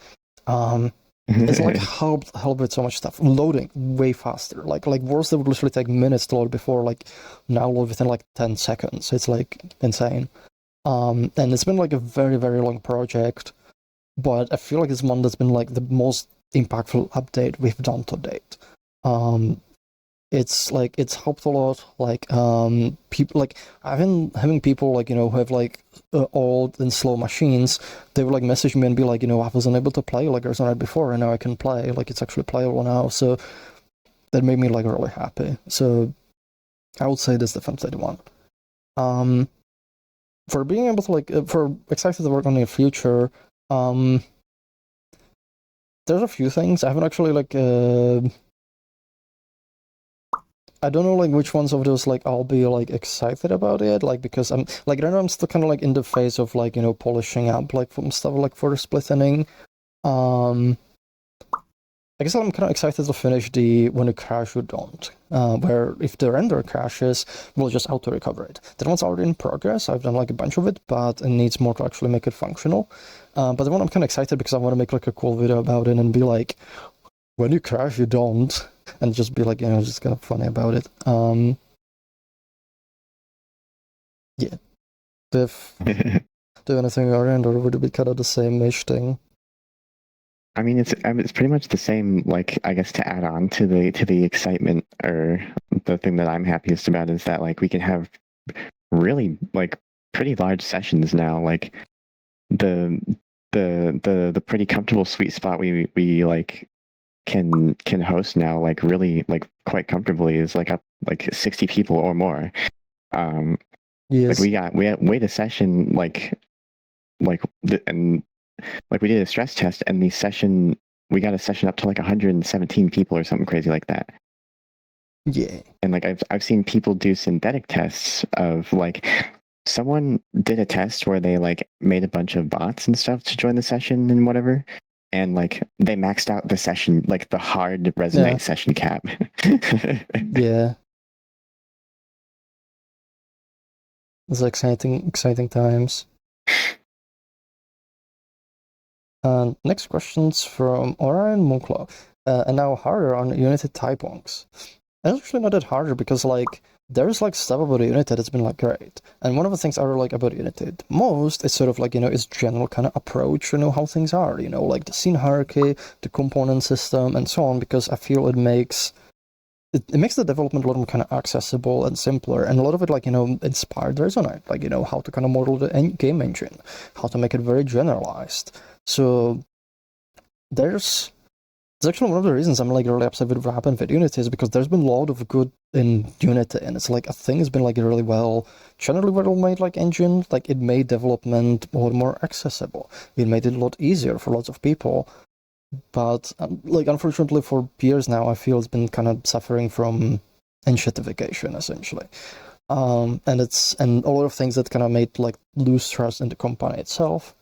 It's like helped with so much stuff. Loading way faster, like words that would literally take minutes to load before, like now load within like 10 seconds. It's like insane. And it's been like a very long project, but I feel like it's one that's been like the most impactful update we've done to date. It's helped a lot. Like, people, like, having people, like, you know, who have like old and slow machines, they would like message me and be like, you know, I wasn't able to play like Resonite before, and now I can play. Like, it's actually playable now. So that made me like really happy. So I would say that's definitely the one. For being able to like, for excited to work on the future, there's a few things. I haven't actually like I don't know like which ones of those like I'll be like excited about it, like, because I'm like right now I'm still kind of like in the phase of like, you know, polishing up like some stuff like for the splitting. I guess I'm kind of excited to finish the when you crash you don't, where if the render crashes, we'll just auto recover it. That one's already in progress. I've done like a bunch of it, but it needs more to actually make it functional. But the one I'm kind of excited because I want to make like a cool video about it and be like, when you crash you don't, and just be like, you know, just kind of funny about it. Yeah. Do anything around, or would it be kind of the same-ish thing? I mean, it's pretty much the same. Like, I guess to add on to the excitement, or the thing that I'm happiest about is that like we can have really like pretty large sessions now. Like the pretty comfortable sweet spot we like can host now, like really like quite comfortably, is like up like 60 people or more. Yes. Like we had a session and like we did a stress test, and we got a session up to like 117 people or something crazy like that. Yeah. And like I've seen people do synthetic tests of like someone did a test where they like made a bunch of bots and stuff to join the session and whatever, and like they maxed out the session, like the hard Resonite session cap. Yeah. It's exciting times. Next question's from Orion Moonclaw. And now harder on Unity typewonks. It's actually not that harder because like there's like stuff about Unity that's been like great. And one of the things I really like about Unity the most is sort of like, you know, its general kind of approach, you know, how things are, you know, like the scene hierarchy, the component system, and so on, because I feel it makes it makes the development a lot more kind of accessible and simpler, and a lot of it, like, inspired Resonite, like, how to kind of model the game engine, how to make it very generalized. So there's actually one of the reasons I'm like really upset with what happened with Unity is because there's been a lot of good in Unity, and it's like a thing has been like a really generally well made like engine. Like, it made development a lot more accessible. It made it a lot easier for lots of people. But like, unfortunately, for years now, I feel it's been kind of suffering from enshittification, essentially. And a lot of things that kind of made like lose trust in the company itself.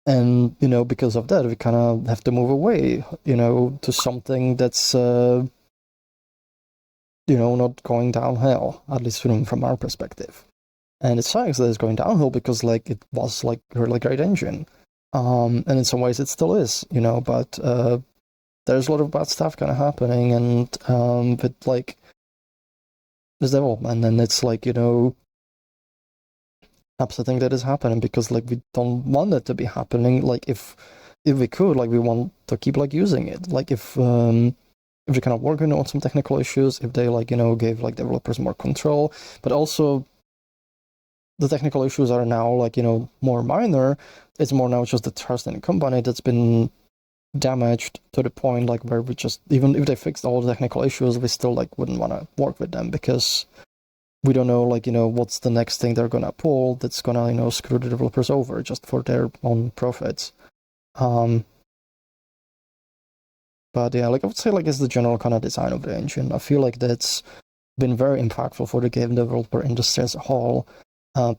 And because of that, we kind of have to move away, to something that's not going downhill, at least from our perspective. And it sucks that it's going downhill because like it was like a really great engine. And in some ways it still is, but there's a lot of bad stuff kind of happening, and with like this development, and it's like, upsetting that is happening because like we don't want it to be happening. Like, if we could, like, we want to keep like using it. Like, if we kind of working on some technical issues, if they like gave like developers more control, but also the technical issues are now like more minor. It's more now just the trust in the company that's been damaged to the point like where we just, even if they fixed all the technical issues, we still like wouldn't want to work with them because we don't know like what's the next thing they're gonna pull that's gonna screw the developers over just for their own profits. But yeah, like I would say, like, it's the general kind of design of the engine. I feel like that's been very impactful for the game developer industry as a whole.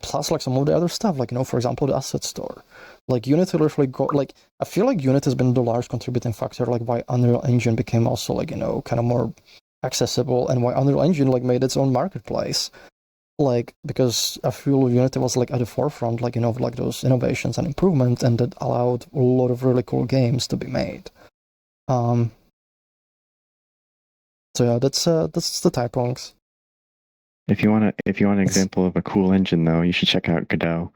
Plus, like, some of the other stuff, like, for example, the asset store. Like, Unity literally got, like, I feel like Unity has been the large contributing factor, like, why Unreal Engine became also, like, kind of more accessible, and why Unreal Engine, like, made its own marketplace. Like, because I feel Unity was, like, at the forefront, like, of, like, those innovations and improvements, and that allowed a lot of really cool games to be made. So yeah, that's the typons. If you want an example of a cool engine, though, you should check out Godot.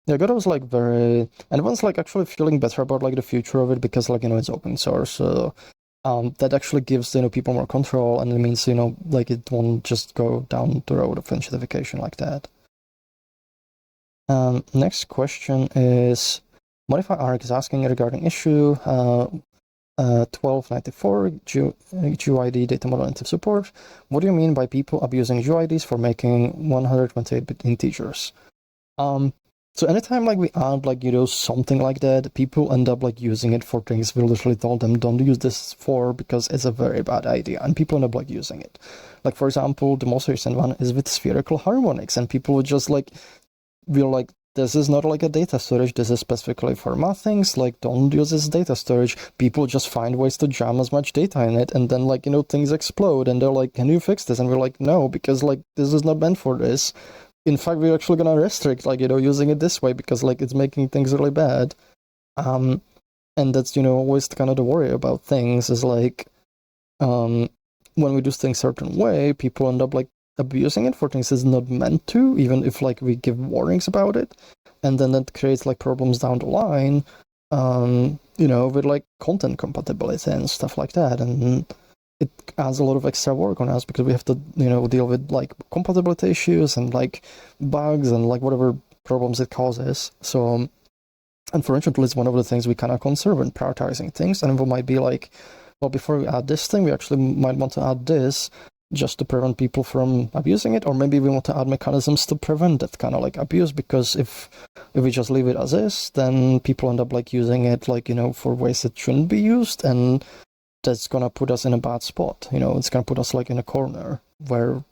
Yeah, Godot was like very, and everyone's like actually feeling better about like the future of it because like it's open source, so that actually gives people more control, and it means like it won't just go down the road of enshittification like that. Next question is Modify Arc is asking regarding issue 1294 GUID data model native support. What do you mean by people abusing GUIDs for making 128-bit integers? So anytime like we add like something like that, people end up like using it for things we literally told them don't use this for because it's a very bad idea, and people end up like using it. Like, for example, the most recent one is with spherical harmonics, and people would just like feel like this is not like a data storage, this is specifically for math things, like don't use this data storage. People just find ways to jam as much data in it, and then like things explode, and they're like, can you fix this? And we're like, no, because like this is not meant for this. In fact, we're actually gonna restrict like using it this way because like it's making things really bad. And that's always kind of the worry about things is like when we do things certain way, people end up like abusing it for things it's not meant to, even if like we give warnings about it, and then that creates like problems down the line, with like content compatibility and stuff like that, and it adds a lot of extra work on us because we have to deal with like compatibility issues and like bugs and like whatever problems it causes. So unfortunately, it's one of the things we kind of conserve when prioritizing things, and we might be like, well, before we add this thing, we actually might want to add this just to prevent people from abusing it, or maybe we want to add mechanisms to prevent that kind of like abuse, because if we just leave it as is, then people end up like using it like for ways it shouldn't be used, and that's gonna put us in a bad spot. It's gonna put us like in a corner where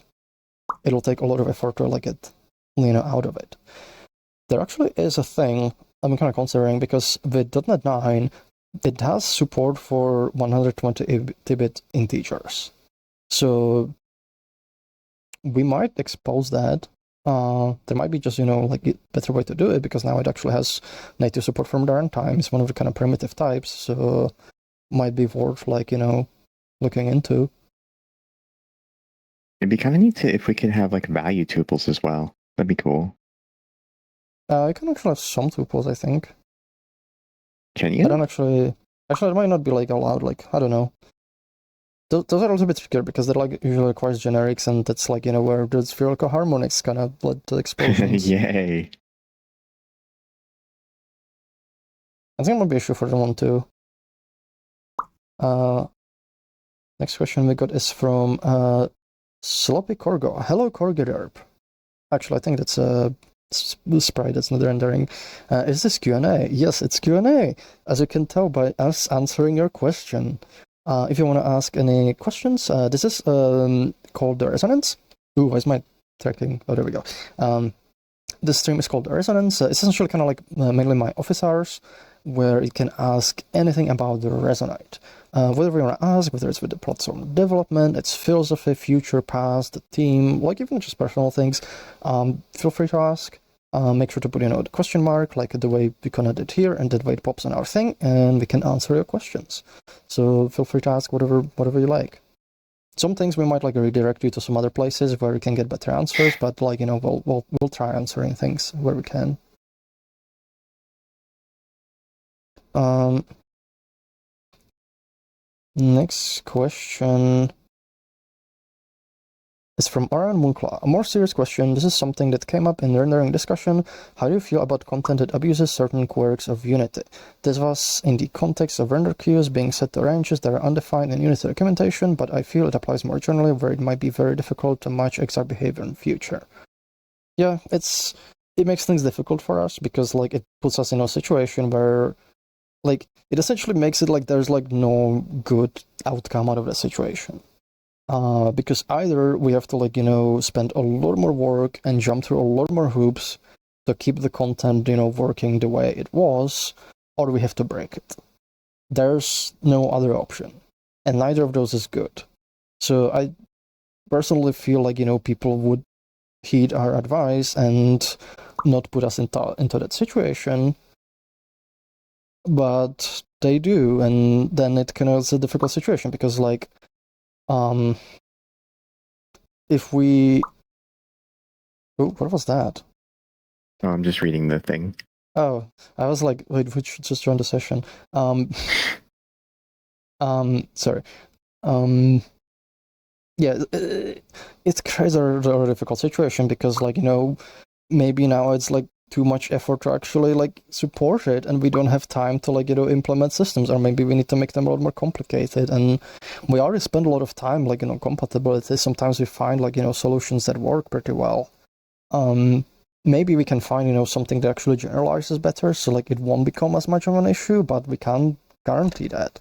it'll take a lot of effort to like get out of it. There actually is a thing I'm kind of considering, because with .NET 9 it has support for 128-bit integers, so we might expose that. There might be just like a better way to do it, because now it actually has native support for modern time. It's one of the kind of primitive types, so might be worth like looking into. It'd be kind of neat if we could have like value tuples as well. That'd be cool. I can actually have some tuples, I think. Can you? I don't actually. Actually, it might not be like allowed. Like, I don't know. Those are a little bit trickier because they're like usually requires generics, and that's like, where the spherical harmonics kind of led to explosions. Yay. I think it might be an issue for them one too. Next question we got is from Sloppy Corgo. Hello, Corgiderp. Actually, I think that's a sprite that's not rendering. Is this Q&A? Yes, it's Q&A, as you can tell by us answering your question. If you want to ask any questions, this is called the Resonance. Ooh, why is my tracking? Oh, there we go. This stream is called Resonance. It's essentially kind of like mainly my office hours, where you can ask anything about the Resonite. Whatever you want to ask, whether it's with the platform development, its philosophy, future, past, the team, like even just personal things, feel free to ask. Make sure to put the question mark, like the way we kind of did here, and that way it pops on our thing, and we can answer your questions. So feel free to ask whatever you like. Some things we might like redirect you to some other places where you can get better answers, but like we'll try answering things where we can. Next question is from Aran Moonclaw. A more serious question. This is something that came up in the rendering discussion. How do you feel about content that abuses certain quirks of Unity? This was in the context of render queues being set to ranges that are undefined in Unity documentation, but I feel it applies more generally where it might be very difficult to match exact behavior in future. Yeah, it makes things difficult for us because like it puts us in a situation where like it essentially makes it like there's like no good outcome out of the situation. Because either we have to like spend a lot more work and jump through a lot more hoops to keep the content working the way it was, or we have to break it. There's no other option, and neither of those is good. So I personally feel like people would heed our advice and not put us into that situation, but they do, and then it kind of is a difficult situation because like if we what was that? Oh, I'm just reading the thing. Oh, I was like, wait, we should just join the session. Sorry. Yeah, it creates a difficult situation because like maybe now it's like too much effort to actually like support it, and we don't have time to like implement systems, or maybe we need to make them a lot more complicated, and we already spend a lot of time like compatibility. Sometimes we find like solutions that work pretty well. Maybe we can find something that actually generalizes better, so like it won't become as much of an issue, but we can't guarantee that.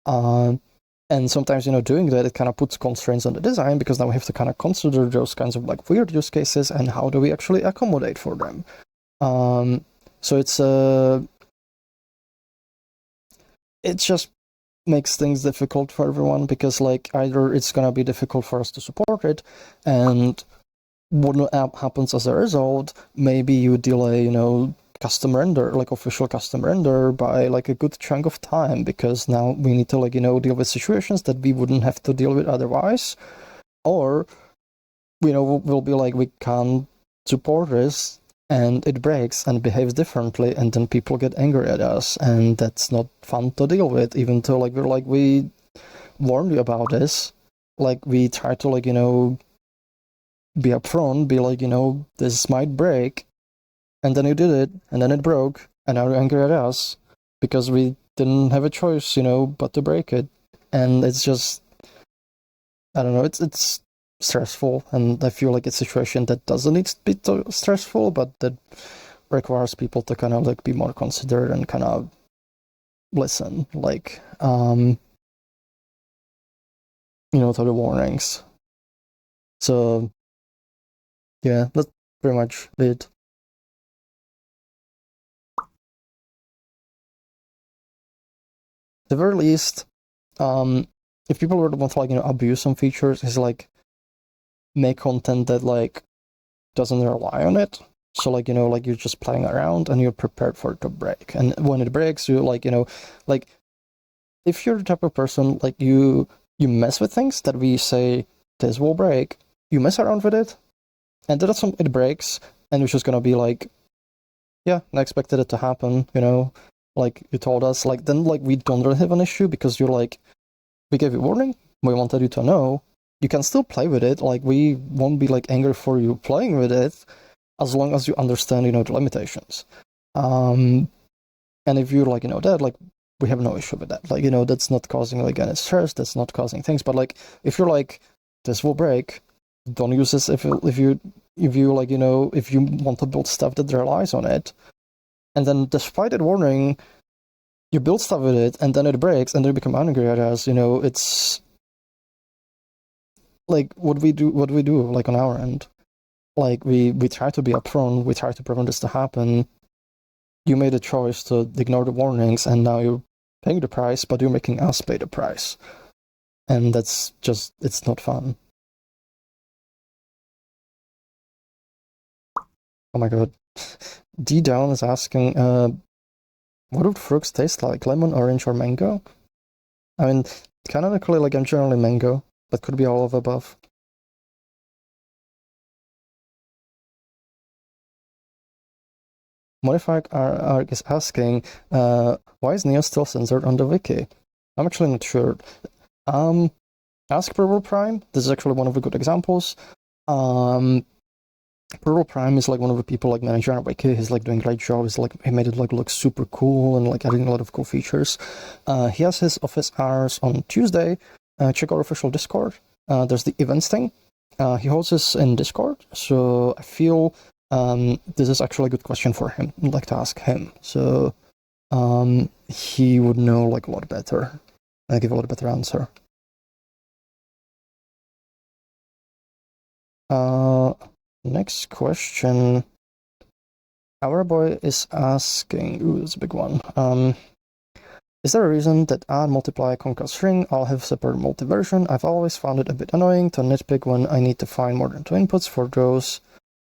And sometimes doing that, it kind of puts constraints on the design because now we have to kind of consider those kinds of like weird use cases and how do we actually accommodate for them. So it just makes things difficult for everyone because like either it's gonna be difficult for us to support it, and what happens as a result, maybe you delay custom render, like official custom render, by like a good chunk of time because now we need to like deal with situations that we wouldn't have to deal with otherwise, or we'll be like we can't support this and it breaks and behaves differently, and then people get angry at us, and that's not fun to deal with, even though like we warned you about this, like we try to like be upfront, be like this might break, and then you did it, and then it broke, and now you're angry at us because we didn't have a choice but to break it. And it's just, I don't know, it's stressful, and I feel like it's a situation that doesn't need to be so stressful, but that requires people to kind of like be more considerate and kind of listen, like to the warnings. So yeah, that's pretty much it. At the very least, if people were to want to like abuse some features, is like make content that like doesn't rely on it. So like like you're just playing around and you're prepared for it to break. And when it breaks, you like like if you're the type of person like you mess with things that we say this will break, you mess around with it, and then it breaks, and you're just gonna be like, yeah, I expected it to happen, like you told us, like then like we don't really have an issue because you're like, we gave you warning, we wanted you to know. You can still play with it, like we won't be like angry for you playing with it as long as you understand, the limitations. And if you're like, that, like we have no issue with that. Like, that's not causing like any stress, that's not causing things. But like if you're like, this will break, don't use this if you like, if you want to build stuff that relies on it. And then despite that warning, you build stuff with it and then it breaks and then you become angry at us, it's like what we do like on our end. Like we try to be upfront, we try to prevent this to happen. You made a choice to ignore the warnings and now you're paying the price, but you're making us pay the price. And that's just, it's not fun. Oh my god. D Down is asking, what would Froox taste like? Lemon, orange, or mango? I mean, canonically, like I'm generally mango, but could be all of above. Modified Arc is asking, why is Neo still censored on the wiki? I'm actually not sure. Ask Purple Prime. This is actually one of the good examples. Purple Prime is like one of the people like managing our wiki. He's like doing a great job. He's like, he made it like look super cool and like adding a lot of cool features. He has his office hours on Tuesday. Check our official Discord. There's the events thing. He holds this in Discord, so I feel this is actually a good question for him. I'd like to ask him. So he would know like a lot better. Give a lot better answer. Next question. Our boy is asking, ooh, it's a big one. Is there a reason that add, multiply, concat, string all have separate multi-version? I've always found it a bit annoying to nitpick when I need to find more than two inputs for those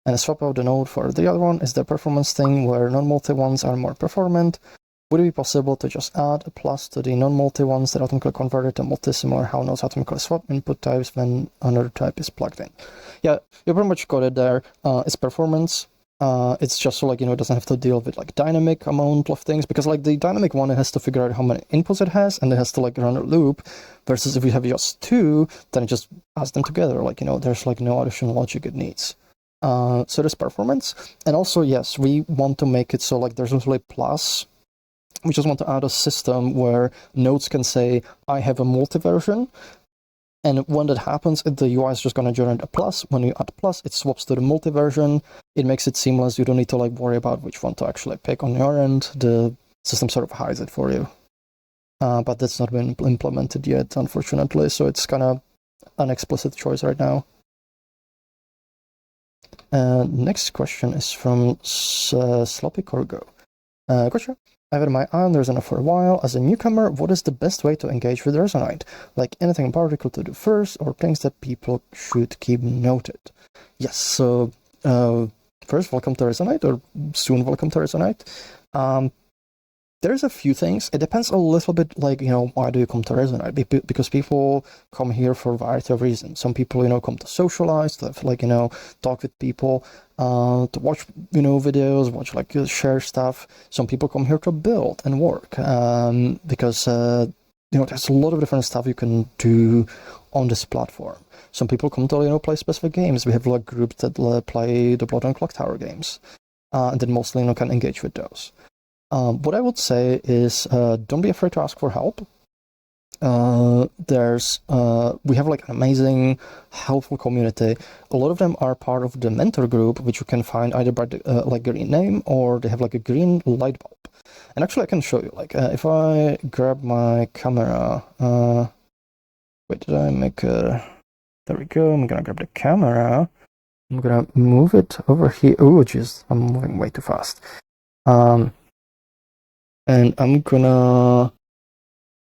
and swap out the node for the other one. Is there a performance thing where non-multi ones are more performant? Would it be possible to just add a plus to the non-multi ones that automatically convert it to multi, similar how nodes automatically swap input types when another type is plugged in? Yeah, you pretty much got it there. It's performance. It's just so like, it doesn't have to deal with like dynamic amount of things, because like the dynamic one, it has to figure out how many inputs it has and it has to like run a loop, versus if you have just two, then it just adds them together. Like, there's like no additional logic it needs. So there's performance. And also, yes, we want to make it so like there's also like plus. We just want to add a system where nodes can say, I have a multi-version. And when that happens, the UI is just going to generate a plus. When you add plus, it swaps to the multi-version. It makes it seamless. You don't need to like worry about which one to actually pick on your end. The system sort of hides it for you. But that's not been implemented yet, unfortunately. So it's kind of an explicit choice right now. Next question is from Sloppy Corgo. Gotcha. I've had my eye on Resonite for a while. As a newcomer, what is the best way to engage with Resonite? Like anything in particular to do first, or things that people should keep noted? Yes, so first, welcome to Resonite, or soon welcome to Resonite. There's a few things. It depends a little bit, like, why do you come to Resonite? Because people come here for a variety of reasons. Some people, come to socialize, to have, like, talk with people, to watch, videos, watch, like, share stuff. Some people come here to build and work, because, there's a lot of different stuff you can do on this platform. Some people come to, play specific games. We have, like, groups that play the Blood and Clock Tower games, and then mostly, can engage with those. What I would say is, don't be afraid to ask for help. We have like an amazing, helpful community. A lot of them are part of the mentor group, which you can find either by the like green name, or they have like a green light bulb. And actually, I can show you. Like, if I grab my camera, wait, did I make a? There we go. I'm gonna grab the camera. I'm gonna move it over here. Oh, jeez, I'm moving way too fast. And I'm gonna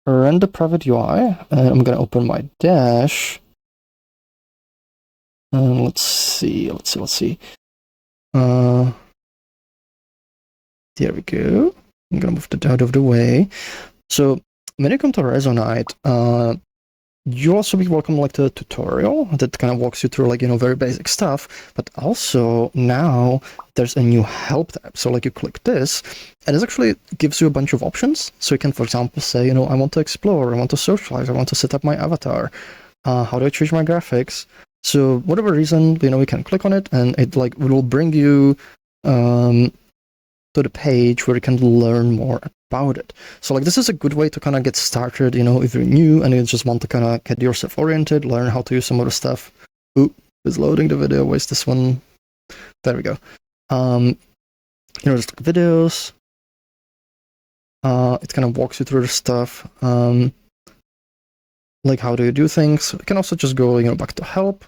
run the private UI, and I'm gonna open my dash. And let's see. There we go. I'm gonna move that out of the way. So when you come to Resonite, you'll also be welcome like to a tutorial that kind of walks you through like, very basic stuff. But also now there's a new help tab. So like you click this and it actually gives you a bunch of options. So you can, for example, say, I want to explore, I want to socialize, I want to set up my avatar. How do I change my graphics? So whatever reason, we can click on it and it will bring you to the page where you can learn more about it. So like this is a good way to kind of get started, if you're new and you just want to kind of get yourself oriented, learn how to use some other stuff. Ooh, it's loading the video. Where's this one? There we go. Just like videos. It kind of walks you through the stuff. Like how do you do things? You can also just go, back to help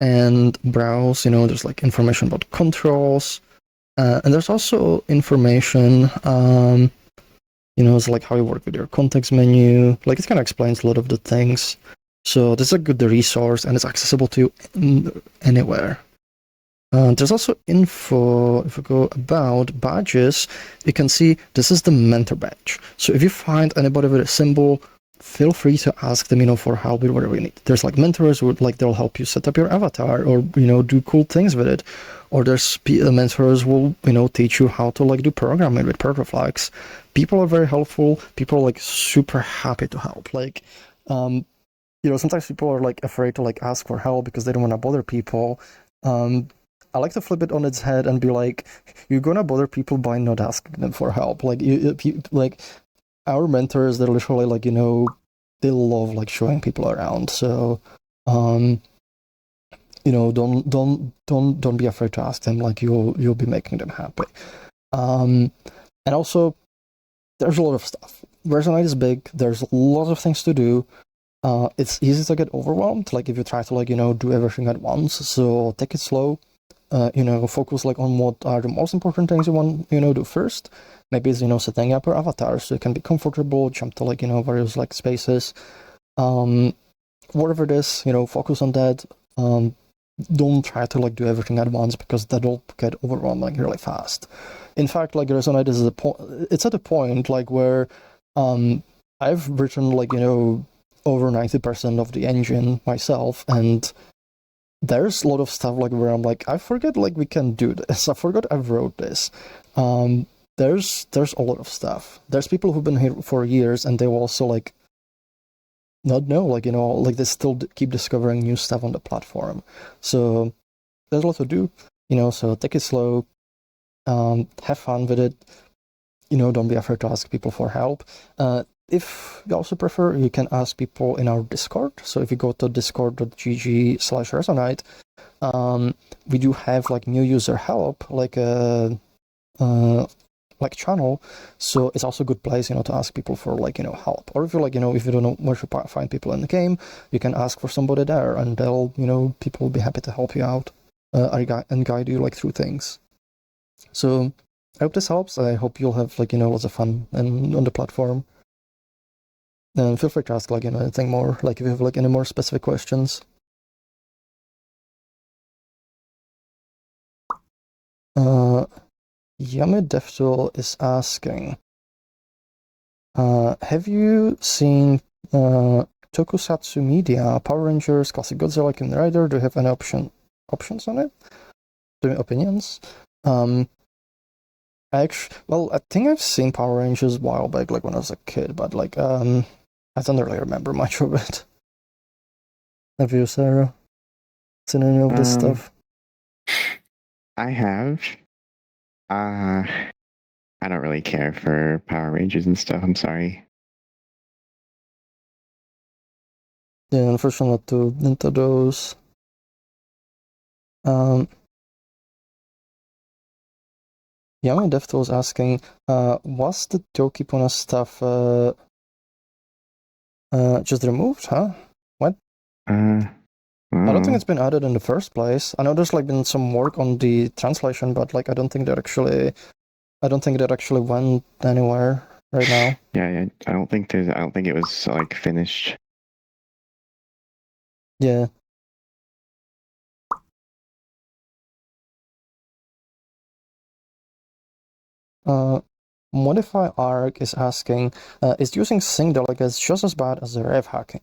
and browse. There's like information about controls. And there's also information, it's like how you work with your context menu. Like it kind of explains a lot of the things. So this is a good resource and it's accessible to you anywhere. There's also info. If we go about badges, you can see this is the mentor badge. So if you find anybody with a symbol, feel free to ask them, for help with whatever you need. There's like mentors who they'll help you set up your avatar or, do cool things with it. Or there's mentors who will, teach you how to like do programming with Perfectflex. People are very helpful. People are like super happy to help. Like, sometimes people are like afraid to like ask for help because they don't want to bother people. I like to flip it on its head and be like, you're gonna bother people by not asking them for help. Like, like our mentors, they're literally like, they love like showing people around. So, don't be afraid to ask them. Like you'll be making them happy. And also, there's a lot of stuff. Resonite is big. There's a lot of things to do. It's easy to get overwhelmed. Like if you try to like do everything at once. So take it slow. Focus like on what are the most important things you want, do first. Maybe it's, setting up your avatar so you can be comfortable, jump to like, various like spaces. Whatever it is, focus on that. Don't try to like do everything at once because that'll get overwhelming really fast. In fact, like Resonite is it's at a point like where I've written like, over 90% of the engine myself, and there's a lot of stuff like where I'm like, I forget like we can do this. I forgot I wrote this. There's a lot of stuff. There's people who've been here for years and they will also like not know, like, like they still keep discovering new stuff on the platform. So there's a lot to do, so take it slow, have fun with it, don't be afraid to ask people for help. If you also prefer, you can ask people in our Discord. So if you go to discord.gg/Resonite, we do have like new user help, like a channel. So it's also a good place, to ask people for like, help. Or if you're like, if you don't know where to find people in the game, you can ask for somebody there and they'll, people will be happy to help you out and guide you like through things. So I hope this helps. I hope you'll have like, lots of fun on the platform. And feel free to ask like, anything more, like if you have like any more specific questions. Yummy DevTool is asking, have you seen Tokusatsu Media, Power Rangers, Classic Godzilla, Kamen Rider? Do you have any options on it? Do you have opinions? I think I've seen Power Rangers a while back, like when I was a kid, but like I don't really remember much of it. Have you, Sarah, seen any of this stuff? I have. I don't really care for Power Rangers and stuff. I'm sorry. Yeah, unfortunately, not too into those. Yummy DevTool was asking, was the Tokipuna stuff just removed, huh? What? I don't think it's been added in the first place. I know there's like been some work on the translation, but like I don't think that actually went anywhere right now. Yeah. I don't think it was like finished. Yeah. Modify Arc is asking, is using sync delegates just as bad as the rev hacking?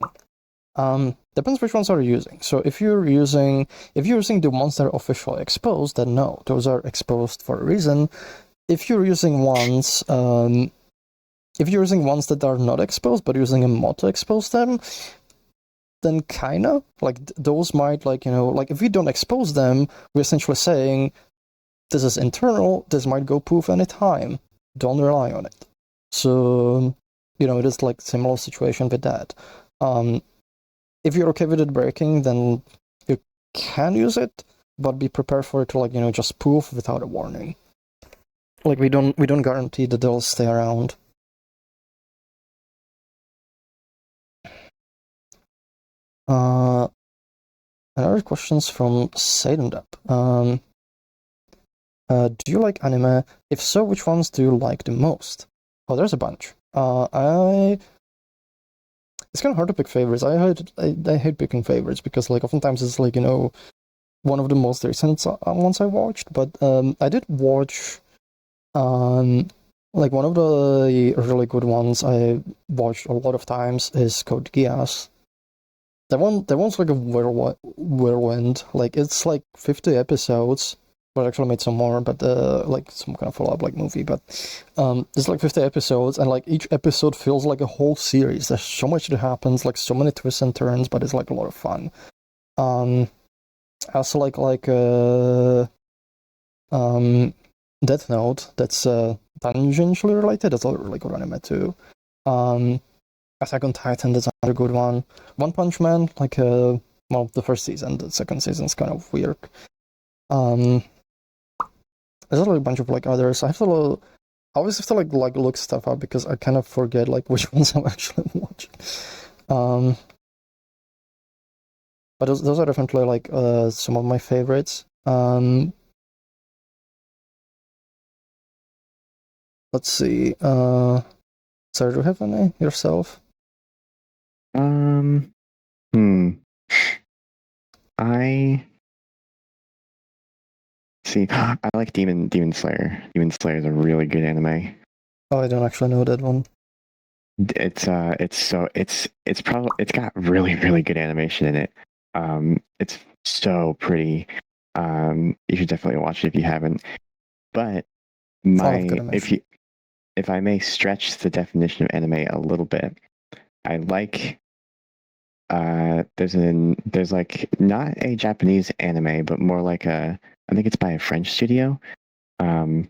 Depends which ones are you using. So if you're using the ones that are officially exposed, then no, those are exposed for a reason. If you're using ones that are not exposed but using a mod to expose them, then kinda like those might like if we don't expose them, we're essentially saying this is internal. This might go poof anytime. Don't rely on it. So it is like similar situation with that. If you're okay with it breaking, then you can use it, but be prepared for it to just poof without a warning. Like we don't guarantee that they'll stay around. Another questions from Sadendap. Do you like anime? If so, which ones do you like the most? Oh, there's a bunch. It's kind of hard to pick favorites. I hate picking favorites because oftentimes it's one of the most recent ones I watched. But I did watch one of the really good ones I watched a lot of times is Code Geass. That one's like a whirlwind. It's 50 episodes. But actually made some more, but some kind of follow-up movie. But there's 50 episodes, and each episode feels like a whole series. There's so much that happens, so many twists and turns, but it's a lot of fun. I also Death Note. That's tangentially related. That's a really good anime too. Attack on Titan. That's another good one. One Punch Man. The first season. The second season's kind of weird. There's a bunch of others. I always have to look stuff up because I kind of forget which ones I'm actually watching. But those are definitely some of my favorites. Let's see. Sarah, do you have any yourself? See, I like Demon Slayer. Demon Slayer is a really good anime. Oh, I don't actually know that one. It's got really, really good animation in it. It's so pretty. You should definitely watch it if you haven't. But if I may stretch the definition of anime a little bit, I like there's not a Japanese anime, but more I think it's by a French studio. But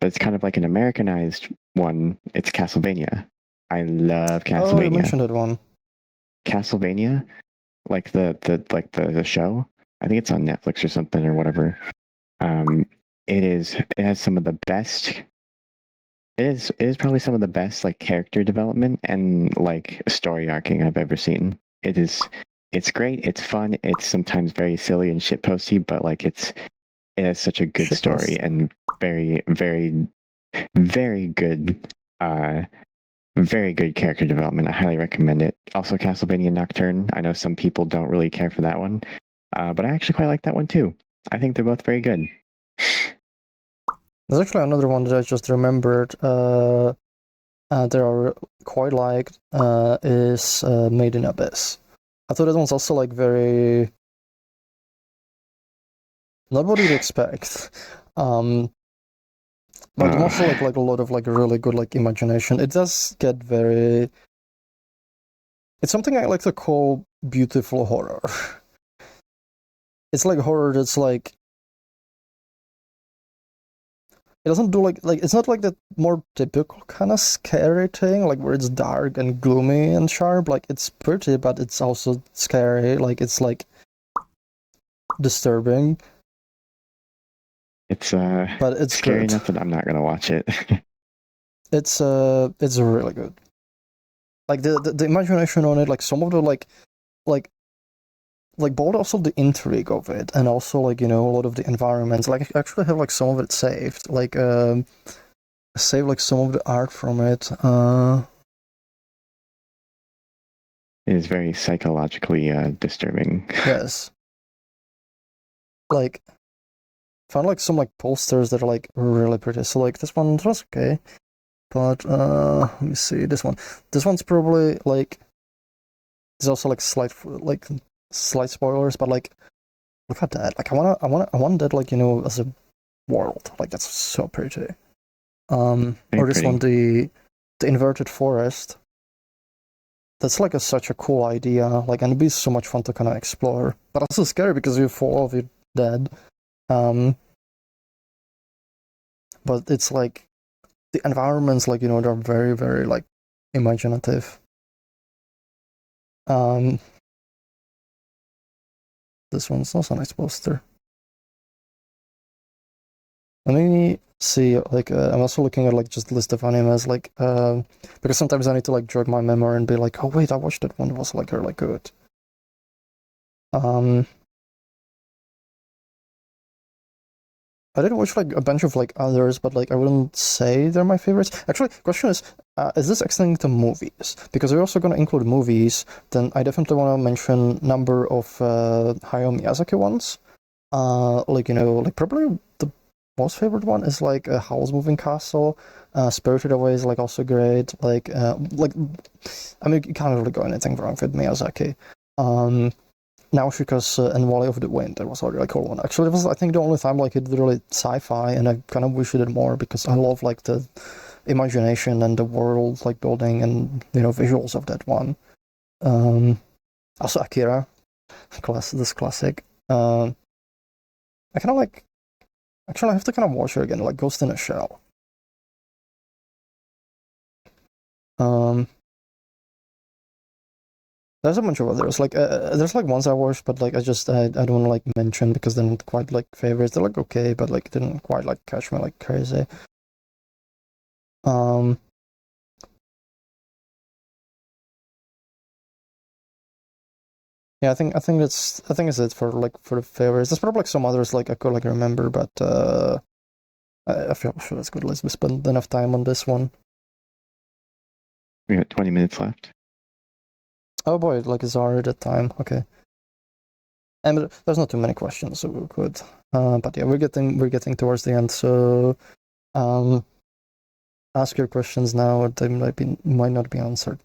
it's kind of like an Americanized one. It's Castlevania. I love Castlevania. Oh, you mentioned that one. Castlevania, the show. I think it's on Netflix or something or whatever. It has some of the best. It is probably some of the best character development and story arcing I've ever seen. It's great. It's fun. It's sometimes very silly and shitposty, but it has such a good story and very, very, very good, very good character development. I highly recommend it. Also, Castlevania Nocturne. I know some people don't really care for that one, but I actually quite like that one too. I think they're both very good. There's actually another one that I just remembered. They are quite liked. Is Made in Abyss. I thought that one's also very. Not what you'd expect. But also a lot of really good imagination. It does get very. It's something I like to call beautiful horror. It's horror that's it doesn't do it's not that more typical kind of scary thing where it's dark and gloomy and sharp. It's pretty, but it's also scary. It's disturbing. It's but it's scary good. enough that I'm not gonna watch it. It's really good. The imagination on it, some of the both also the intrigue of it, and also a lot of the environments. I actually have some of it saved. Save some of the art from it. It is very psychologically disturbing. Yes. Found some posters that are really pretty. So this one was okay. But let me see this one. This one's probably there's also like slight spoilers, but like look at that. Like I want that, like, you know, as a world. Like that's so pretty. Or this one, the inverted forest. That's like such a cool idea. Like, and it'd be so much fun to kind of explore. But also scary because you fall off, you're dead. But it's like the environments, like, you know, they're very, very like imaginative. This one's also a nice poster. Let me see, like, I'm also looking at like just list of animes, like, because sometimes I need to like jog my memory and be like, oh wait, I watched that one, it was like really good. I did watch like a bunch of like others, but like I wouldn't say they're my favorites. Actually, question is this extending to movies? Because we're also going to include movies, then I definitely want to mention number of Hayao Miyazaki ones. Like, you know, like probably the most favorite one is like a Howl's Moving Castle. Spirited Away is like also great. Like I mean, you can't really go anything wrong with Miyazaki. Nausicaa's and Valley of the Wind, that was a really cool one. Actually, it was, I think, the only time like it did really sci-fi, and I kind of wish it did more because I love like the imagination and the world like building and, you know, visuals of that one. Also Akira, this classic. I kind of like. Actually, I have to kind of watch it again, like Ghost in a Shell. There's a bunch of others. Like, there's like ones I watched, but like I don't want to like mention because they're not quite like favorites. They're like okay, but like didn't quite like catch me like crazy. Yeah, I think it's it for like for the favorites. There's probably like some others like I could like remember, but I feel sure it's good. Let's spend enough time on this one. We got 20 minutes left. Oh boy, like it's already that time. Okay. And there's not too many questions, so we're good. But yeah, we're getting towards the end. So, ask your questions now. They might not be answered.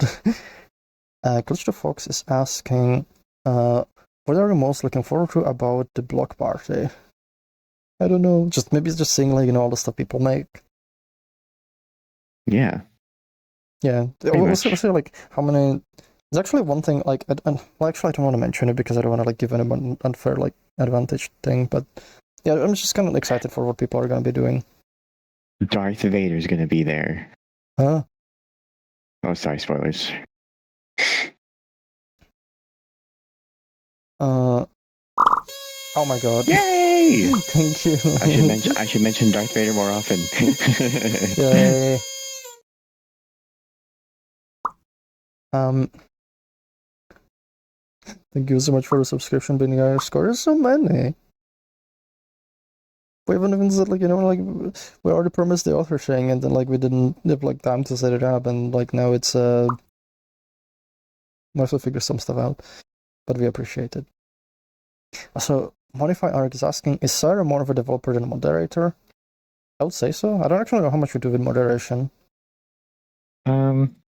Glitch the Fox is asking, what are you most looking forward to about the block party? I don't know. Maybe just seeing like, you know, all the stuff people make. Yeah. Yeah. We'll see like how many. There's actually one thing like, well, actually I don't want to mention it because I don't want to like give anyone unfair like advantage thing. But yeah, I'm just kind of excited for what people are going to be doing. Darth Vader's going to be there. Huh? Oh, sorry, spoilers. Oh my god! Yay! Thank you. I should mention Darth Vader more often. Yay! Thank you so much for the subscription, Benny. Our score is so many. We haven't even said, like, you know, like we already promised the author thing, and then like we didn't have like time to set it up, and like now it's we have to figure some stuff out, but we appreciate it. So Modify Arc is asking, is Sarah more of a developer than a moderator? I would say so. I don't actually know how much we do with moderation.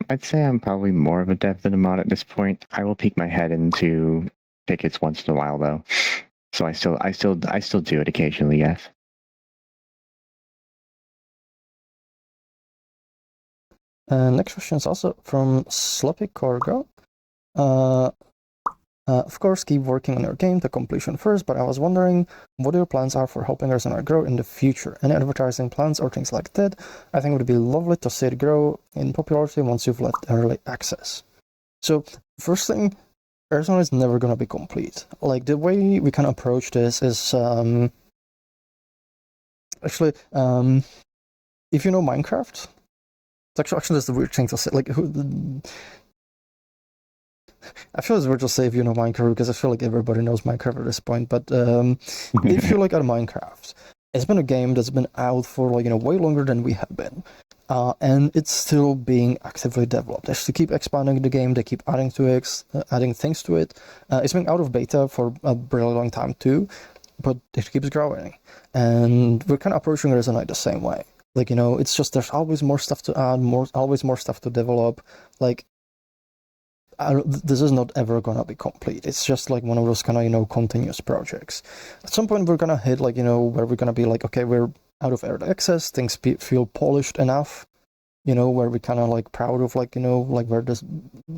I'd say I'm probably more of a dev than a mod at this point. I will peek my head into tickets once in a while though. So I still do it occasionally, yes. And next question is also from Sloppy Corgo. Of course, keep working on your game to completion first, but I was wondering what your plans are for helping Resonite grow in the future. Any advertising plans or things like that? I think it would be lovely to see it grow in popularity once you've left early access. So, first thing, Resonite is never going to be complete. Like, the way we can approach this is, actually, if you know Minecraft, it's actually that's the weird thing to say. Like, I feel it's weird to say if you know Minecraft because I feel like everybody knows Minecraft at this point. But if you look at Minecraft, it's been a game that's been out for like, you know, way longer than we have been, and it's still being actively developed. They keep expanding the game. They keep adding to it, adding things to it. It's been out of beta for a really long time too, but it keeps growing, and we're kind of approaching Resonite the same way. Like, you know, it's just there's always more stuff to add, always more stuff to develop. Like, this is not ever gonna be complete. It's just like one of those kind of, continuous projects. At some point we're gonna hit like, where we're gonna be like, okay, we're out of early access, things feel polished enough, where we kind of like proud of like, like where the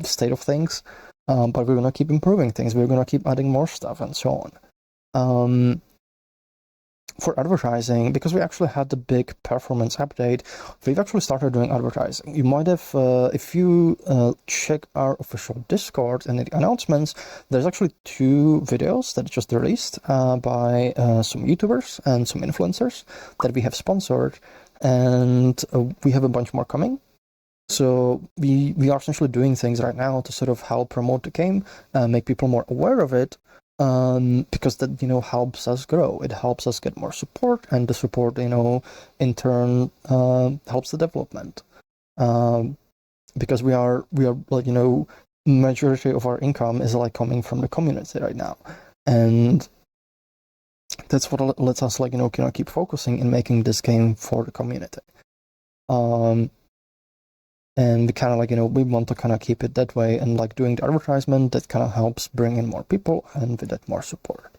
state of things. But we're gonna keep improving things. We're gonna keep adding more stuff and so on. For advertising, because we actually had the big performance update, we've actually started doing advertising. You might have, if you check our official Discord and the announcements, there's actually 2 videos that just released by some YouTubers and some influencers that we have sponsored, and we have a bunch more coming. So we are essentially doing things right now to sort of help promote the game, make people more aware of it, because that helps us grow. It helps us get more support, and the support in turn helps the development, because we are like majority of our income is like coming from the community right now, and that's what lets us like keep focusing in making this game for the community. And we kind of like, we want to kind of keep it that way, and like doing the advertisement that kind of helps bring in more people and with that more support.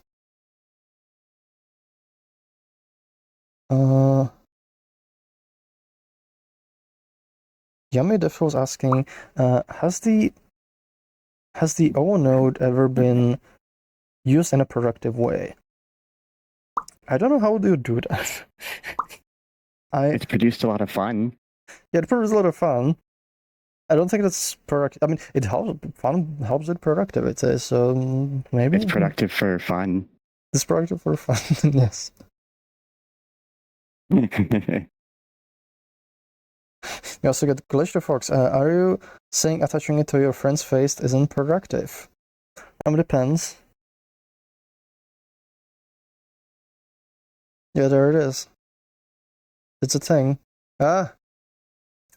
Yummy Def was asking, has the OO node ever been used in a productive way? I don't know how do you do that. It's produced a lot of fun. Yeah, it produced a lot of fun. I don't think that's productive. I mean, it helps. Fun helps with productivity, so maybe it's productive for fun. It's productive for fun. Yes. You also get Glitch Fox. Are you saying attaching it to your friend's face isn't productive? Depends. Yeah, there it is. It's a thing.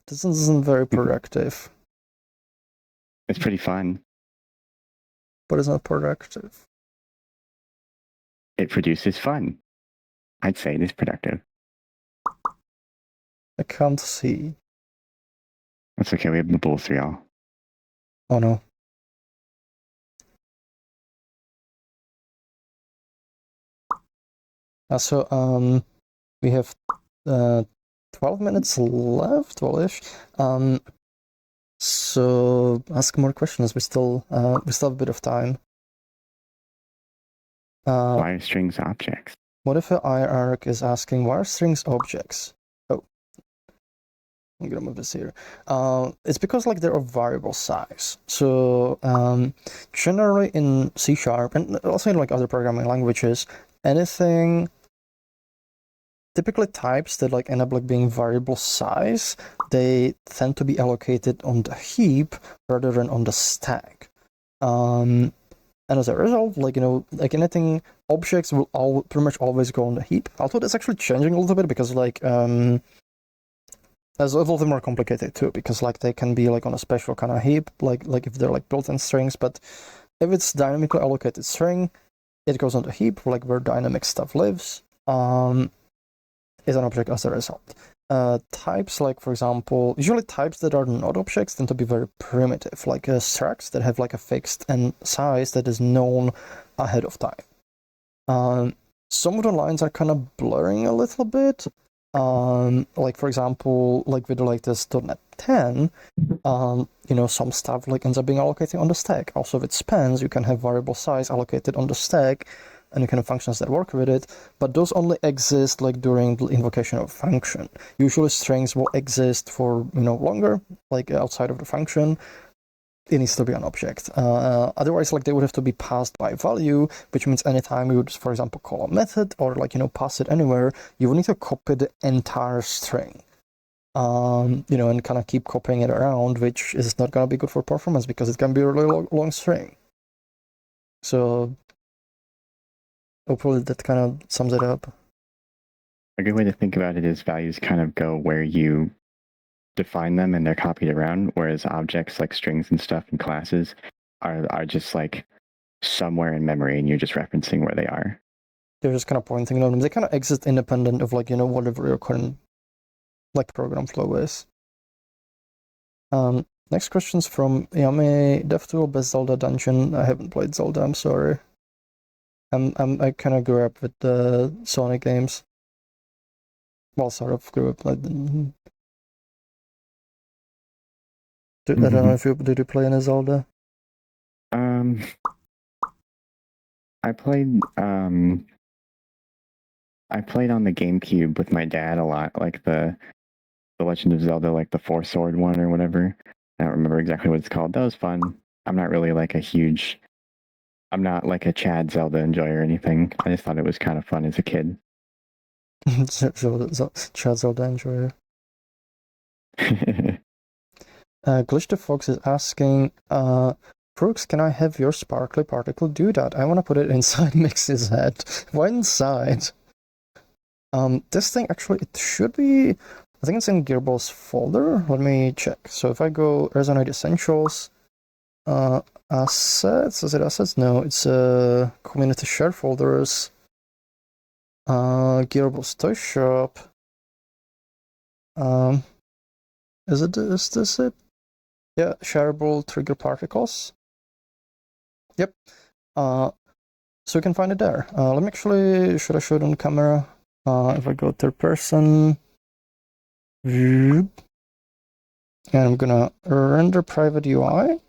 This isn't very productive. It's pretty fun. But it's not productive. It produces fun. I'd say it is productive. I can't see. That's okay, we have the both for y'all. Oh no. So we have 12 minutes left, well-ish. So ask more questions. We still have a bit of time. Why are strings objects? What if an IARC is asking, why are strings objects? Oh, I'm gonna move this here. It's because like they're of variable size. So generally in C# and also in like other programming languages, anything typically types that like end up like being variable size, they tend to be allocated on the heap rather than on the stack. And as a result, like like anything, objects will pretty much always go on the heap. Although that's actually changing a little bit because like that's a little bit more complicated too, because like they can be like on a special kind of heap, like if they're like built-in strings. But if it's dynamically allocated string, it goes on the heap, like where dynamic stuff lives. Is an object as a result. Types, like for example, usually types that are not objects tend to be very primitive, like structs that have like a fixed and size that is known ahead of time. Some of the lines are kind of blurring a little bit. Like for example, like with the latest .NET 10, some stuff like ends up being allocated on the stack. Also with spans, you can have variable size allocated on the stack, and you can have functions that work with it, but those only exist like during the invocation of a function. Usually strings will exist for longer, like outside of the function. It needs to be an object. Otherwise, like they would have to be passed by value, which means anytime you would, for example, call a method or like pass it anywhere, you would need to copy the entire string. And kind of keep copying it around, which is not going to be good for performance because it can be a really long string. So hopefully that kind of sums it up. A good way to think about it is values kind of go where you define them and they're copied around, whereas objects like strings and stuff and classes are just like somewhere in memory and you're just referencing where they are. They're just kind of pointing at them. They kind of exist independent of like, whatever your current like program flow is. Next question's from Yame DevTool, best Zelda dungeon. I haven't played Zelda, I'm sorry. I kind of grew up with the Sonic games. Well, sort of grew up like. I don't know if did you play any Zelda? I played on the GameCube with my dad a lot, like the Legend of Zelda, like the Four Sword one or whatever. I don't remember exactly what it's called. That was fun. I'm not really like I'm not like a Chad Zelda enjoyer or anything. I just thought it was kind of fun as a kid. Chad Zelda enjoyer. Glitch the Fox is asking, Froox, can I have your sparkly particle do that? I want to put it inside Mix's head. Why inside? This thing actually, it should be, I think it's in Gearball's folder. Let me check. So if I go Resonite Essentials, assets, is it assets? No, it's community share folders, Gearball's Toy Shop. Is this it? Yeah, shareable trigger particles. Yep. So you can find it there. Let me actually, should I show it on camera? If I go third person, and I'm gonna render private UI,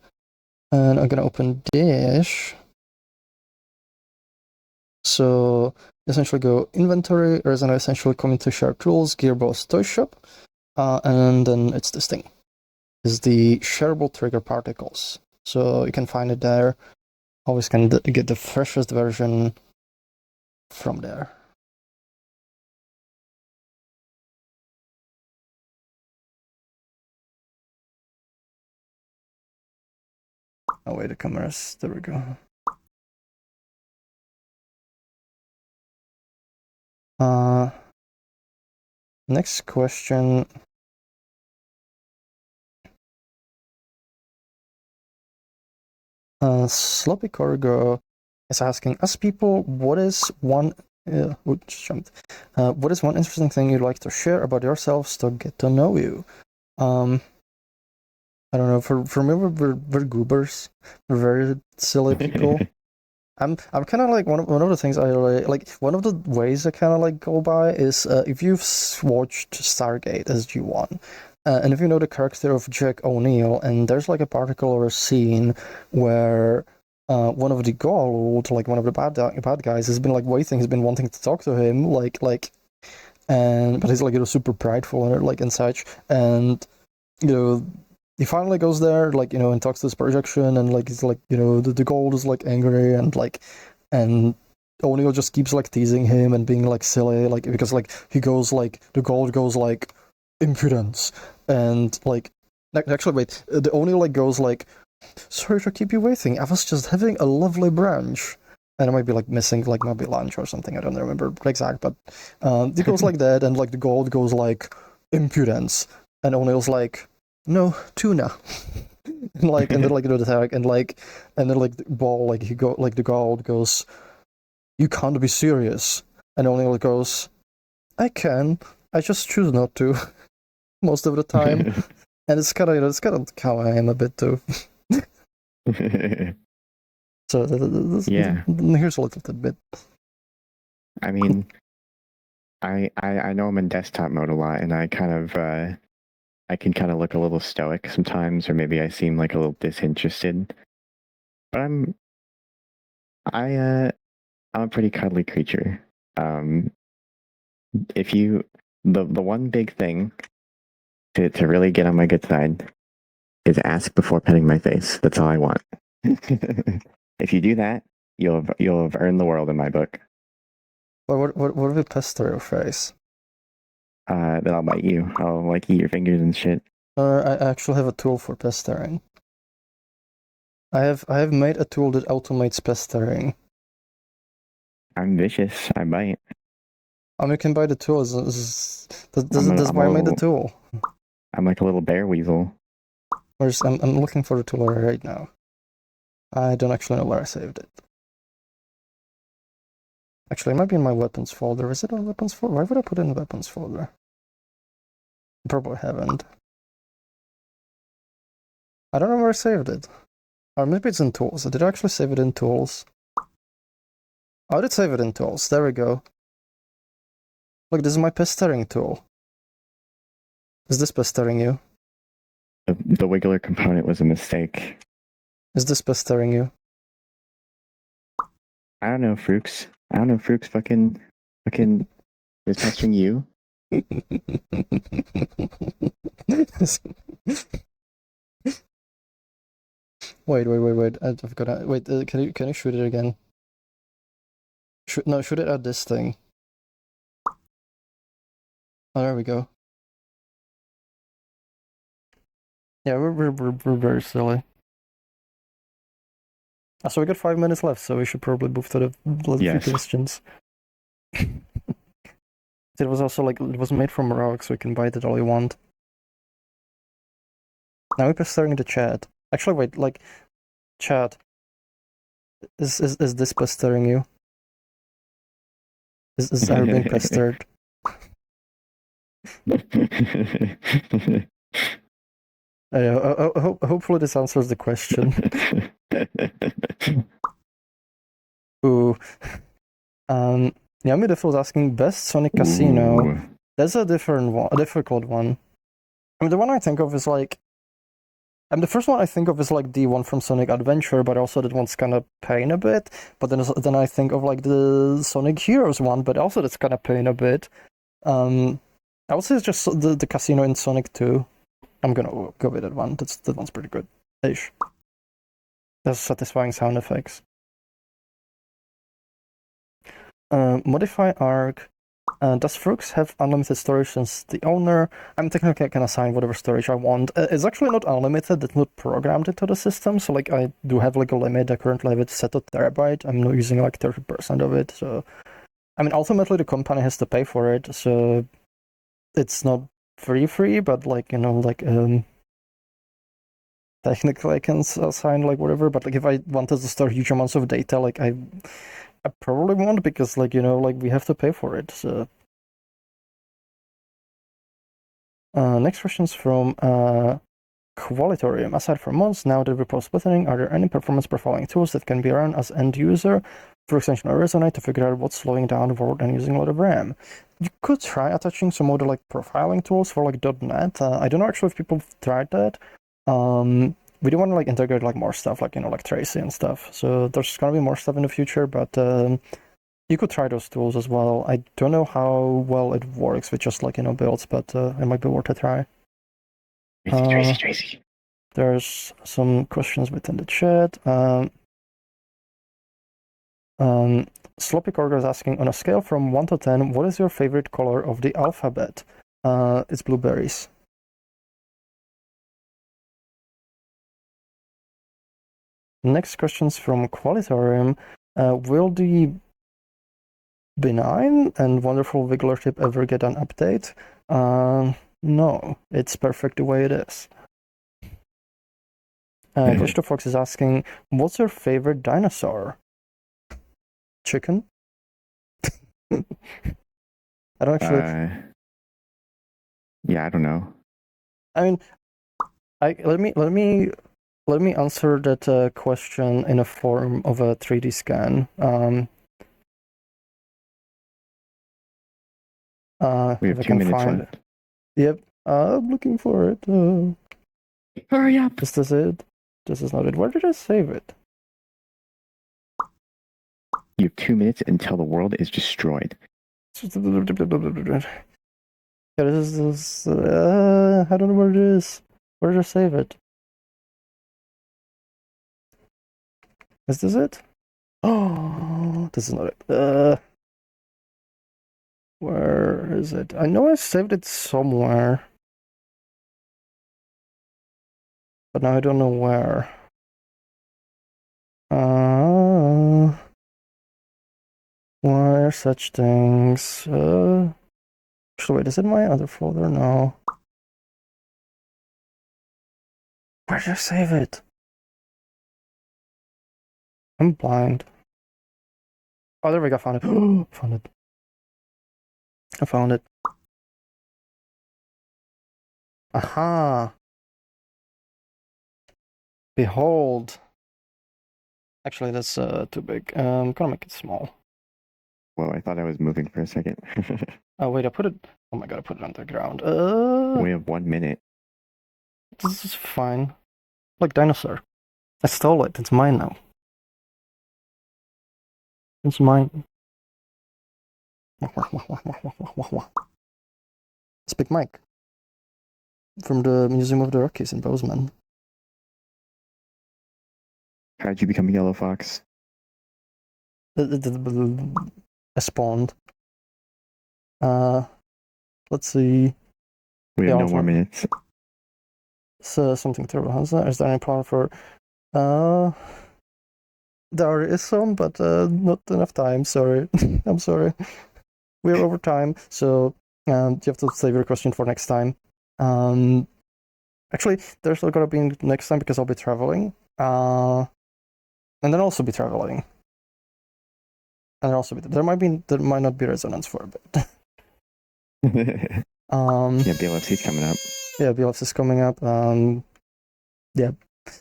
and I'm gonna open Dish. So essentially go inventory, Resonate essentially community share tools, Gearbox Toy Shop, and then it's this thing. Is the shareable trigger particles. So you can find it there. Always can get the freshest version from there. Oh wait, the cameras. There we go. Next question. Sloppy Corgo is asking us people, what is one what is one interesting thing you'd like to share about yourselves to get to know you? I don't know. For me, we're goobers. We're very silly people. I'm kind of like one of the things I really like. One of the ways I kind of like go by is if you've watched Stargate as G1, and if you know the character of Jack O'Neill, and there's like a particular scene where one of the Goa'uld, like one of the bad guys, has been like waiting, has been wanting to talk to him, but he's like super prideful and like and such, and he finally goes there, and talks to his projection, and he's like, the Goa'uld is like angry, and O'Neill just keeps like teasing him and being like silly, because he goes the Goa'uld goes impudence, and actually wait, the O'Neill goes sorry to keep you waiting, I was just having a lovely brunch. And I might be missing maybe lunch or something, I don't remember exact, but it goes like that, and the Goa'uld goes impudence, and O'Neill's no, tuna. and then the attack, and then the ball, he go the Goa'uld goes, you can't be serious, and O'Neill goes, I can, I just choose not to most of the time. And it's kind of how I am a bit too. So yeah, here's a little bit. I mean, I know I'm in desktop mode a lot, and I kind of I can kind of look a little stoic sometimes, or maybe I seem like a little disinterested. But I'm a pretty cuddly creature. If you the one big thing to really get on my good side is ask before petting my face. That's all I want. If you do that, you'll have earned the world in my book. But what if we pester your face? Then I'll bite you. I'll eat your fingers and shit. I actually have a tool for pestering. I have made a tool that automates pestering. I'm vicious. I bite. You can buy the tool. Does why I made the tool? I'm like a little bear weasel. I'm looking for the tool right now. I don't actually know where I saved it. Actually, it might be in my weapons folder. Is it in weapons folder? Why would I put it in the weapons folder? Probably haven't. I don't know where I saved it. Or maybe it's in tools. Did I actually save it in tools? Oh, I did save it in tools. There we go. Look, this is my pestering tool. Is this pestering you? The wiggler component was a mistake. Is this pestering you? I don't know, Froox. I don't know, Froox fucking is pestering you. Wait. I've got to wait. Can you shoot it again? Shoot it at this thing. Oh, there we go. Yeah, we're very silly. So we got 5 minutes left, so we should probably move to the questions. It was also like it was made from rock, so you can bite it all you want. Now we're pestering the chat. Actually, wait, like, chat. Is this pestering you? Is are being pestered? Hopefully this answers the question. Ooh. Yami Def was asking best Sonic Casino. Ooh. That's a difficult one. I mean, the one I think of is like, the first one I think of is like the one from Sonic Adventure, but also that one's kind of pain a bit. But then I think of like the Sonic Heroes one, but also that's kind of pain a bit. I would say it's just the casino in Sonic 2. I'm gonna go with that one. That one's pretty good. Ish. That's satisfying sound effects. Modify arc. Does Froox have unlimited storage since the owner? I'm technically I can assign whatever storage I want. It's actually not unlimited, it's not programmed into the system, so like I do have like a limit. I currently have it set to terabyte. I'm not using like 30% of it, so I mean ultimately the company has to pay for it, so it's not free, but like, you know, like technically I can assign like whatever, but like if I wanted to store huge amounts of data, like I probably won't, because like, you know, like we have to pay for it, so. Next question's from Qualitorium. Aside from mods, now that we're post-splitting, are there any performance profiling tools that can be run as end user, for extension or Resonite, to figure out what's slowing down the world and using a lot of RAM? You could try attaching some other like profiling tools for like .NET. I don't know actually if people have tried that. We do want to like integrate like more stuff, like, you know, like Tracy and stuff. So there's gonna be more stuff in the future, but you could try those tools as well. I don't know how well it works with just like, you know, builds, but it might be worth a try. Tracy. There's some questions within the chat. Sloppy Corgo is asking, on a scale from 1 to 10, what is your favorite color of the alphabet? It's blueberries. Next question's from Qualitorium. Will the benign and wonderful Wiggler tip ever get an update? No, it's perfect the way it is. Glitch Fox is asking, what's your favorite dinosaur? Chicken? I don't actually. Yeah, I don't know. I mean, let me answer that question in a form of a 3D scan. We have 2 minutes left. Yep, I'm looking for it. Hurry up! Is this it? This is not it. Where did I save it? You have 2 minutes until the world is destroyed. Yeah, this is I don't know where it is. Where did I save it? Is this it? Oh, this is not it. Where is it? I know I saved it somewhere, but now I don't know where. Why are such things? Actually, wait, is it my other folder? No. Where did I save it? I'm blind. Oh, there we go. Found it. Found it. I found it. Aha. Behold. Actually, that's too big. I'm gonna make it small. Whoa, I thought I was moving for a second. Oh wait, I put it. Oh my god, I put it underground. We have 1 minute. This is fine. Like dinosaur. I stole it. It's mine now. It's mine. It's Big Mike from the Museum of the Rockies in Bozeman. How'd you become a yellow fox? I spawned. Let's see. We have no more minutes. So something terrible. Is there any plan for? There is some, but not enough time. Sorry, I'm sorry. We're over time, so you have to save your question for next time. Actually, there's still gonna be next time because I'll be traveling. And then I'll also be traveling. And also there might not be resonance for a bit. Yeah, BLFC's coming up. Yeah, BLFC is coming up. Yeah.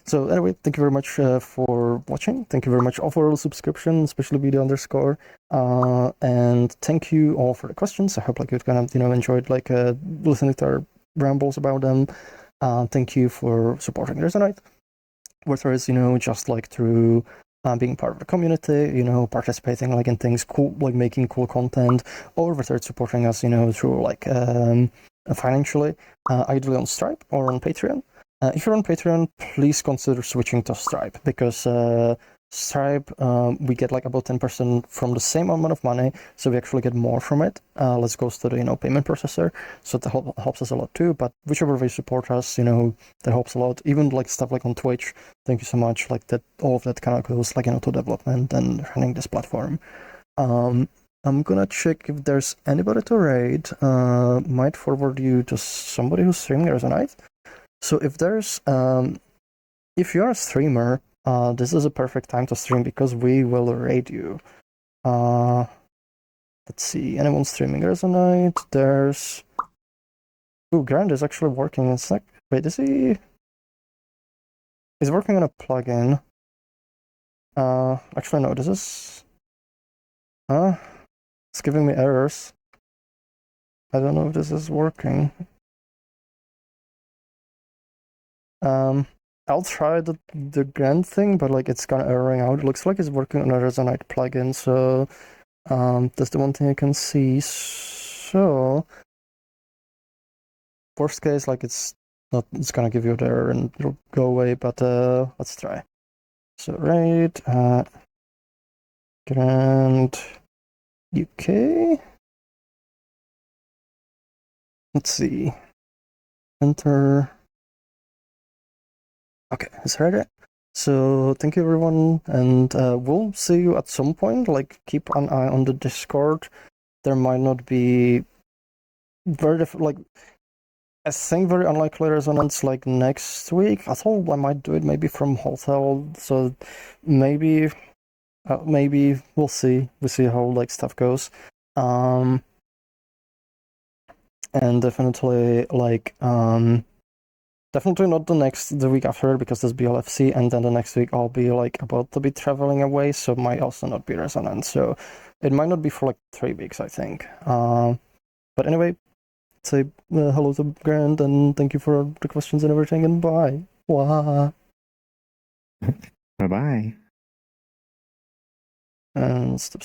So anyway, thank you very much for watching. Thank you very much all for all the subscription, especially video underscore. And thank you all for the questions. I hope like you kind of enjoyed like listening to our rambles about them. Thank you for supporting Resonite, whether it's just like through being part of the community, participating like in things cool, like making cool content, or whether it's supporting us, through like financially, ideally on Stripe or on Patreon. If you're on Patreon, please consider switching to Stripe because Stripe, we get like about 10% from the same amount of money, so we actually get more from it. Let's go to the payment processor, so that helps us a lot too. But whichever way you support us, that helps a lot. Even like stuff like on Twitch, thank you so much. Like that, all of that kind of goes like to development and running this platform. I'm gonna check if there's anybody to raid. Might forward you to somebody who's streaming Resonite. So if you're a streamer, this is a perfect time to stream because we will raid you. Let's see, anyone streaming Resonite? There's... Ooh, Grand is actually working. It's like... Wait, is he... He's working on a plugin. Actually, no, this is... It's giving me errors. I don't know if this is working. I'll try the Grand thing, but like it's kind of erroring out. It looks like it's working on a Resonite plugin, so that's the one thing I can see. So worst case, like it's gonna give you the error and it'll go away, but let's try. So right, Grand UK. Let's see. Enter. Okay, is that it? So thank you everyone, and we'll see you at some point. Like keep an eye on the Discord. There might not be very like I think very unlikely resonance like next week. I thought I might do it maybe from hotel, so maybe we'll see. We'll see how like stuff goes. And definitely like definitely not the week after because there's BLFC, and then the next week I'll be like about to be traveling away, so it might also not be resonance. So it might not be for like 3 weeks, I think. But anyway, say hello to Grant and thank you for the questions and everything, and bye. Bye Bye-bye. and stop.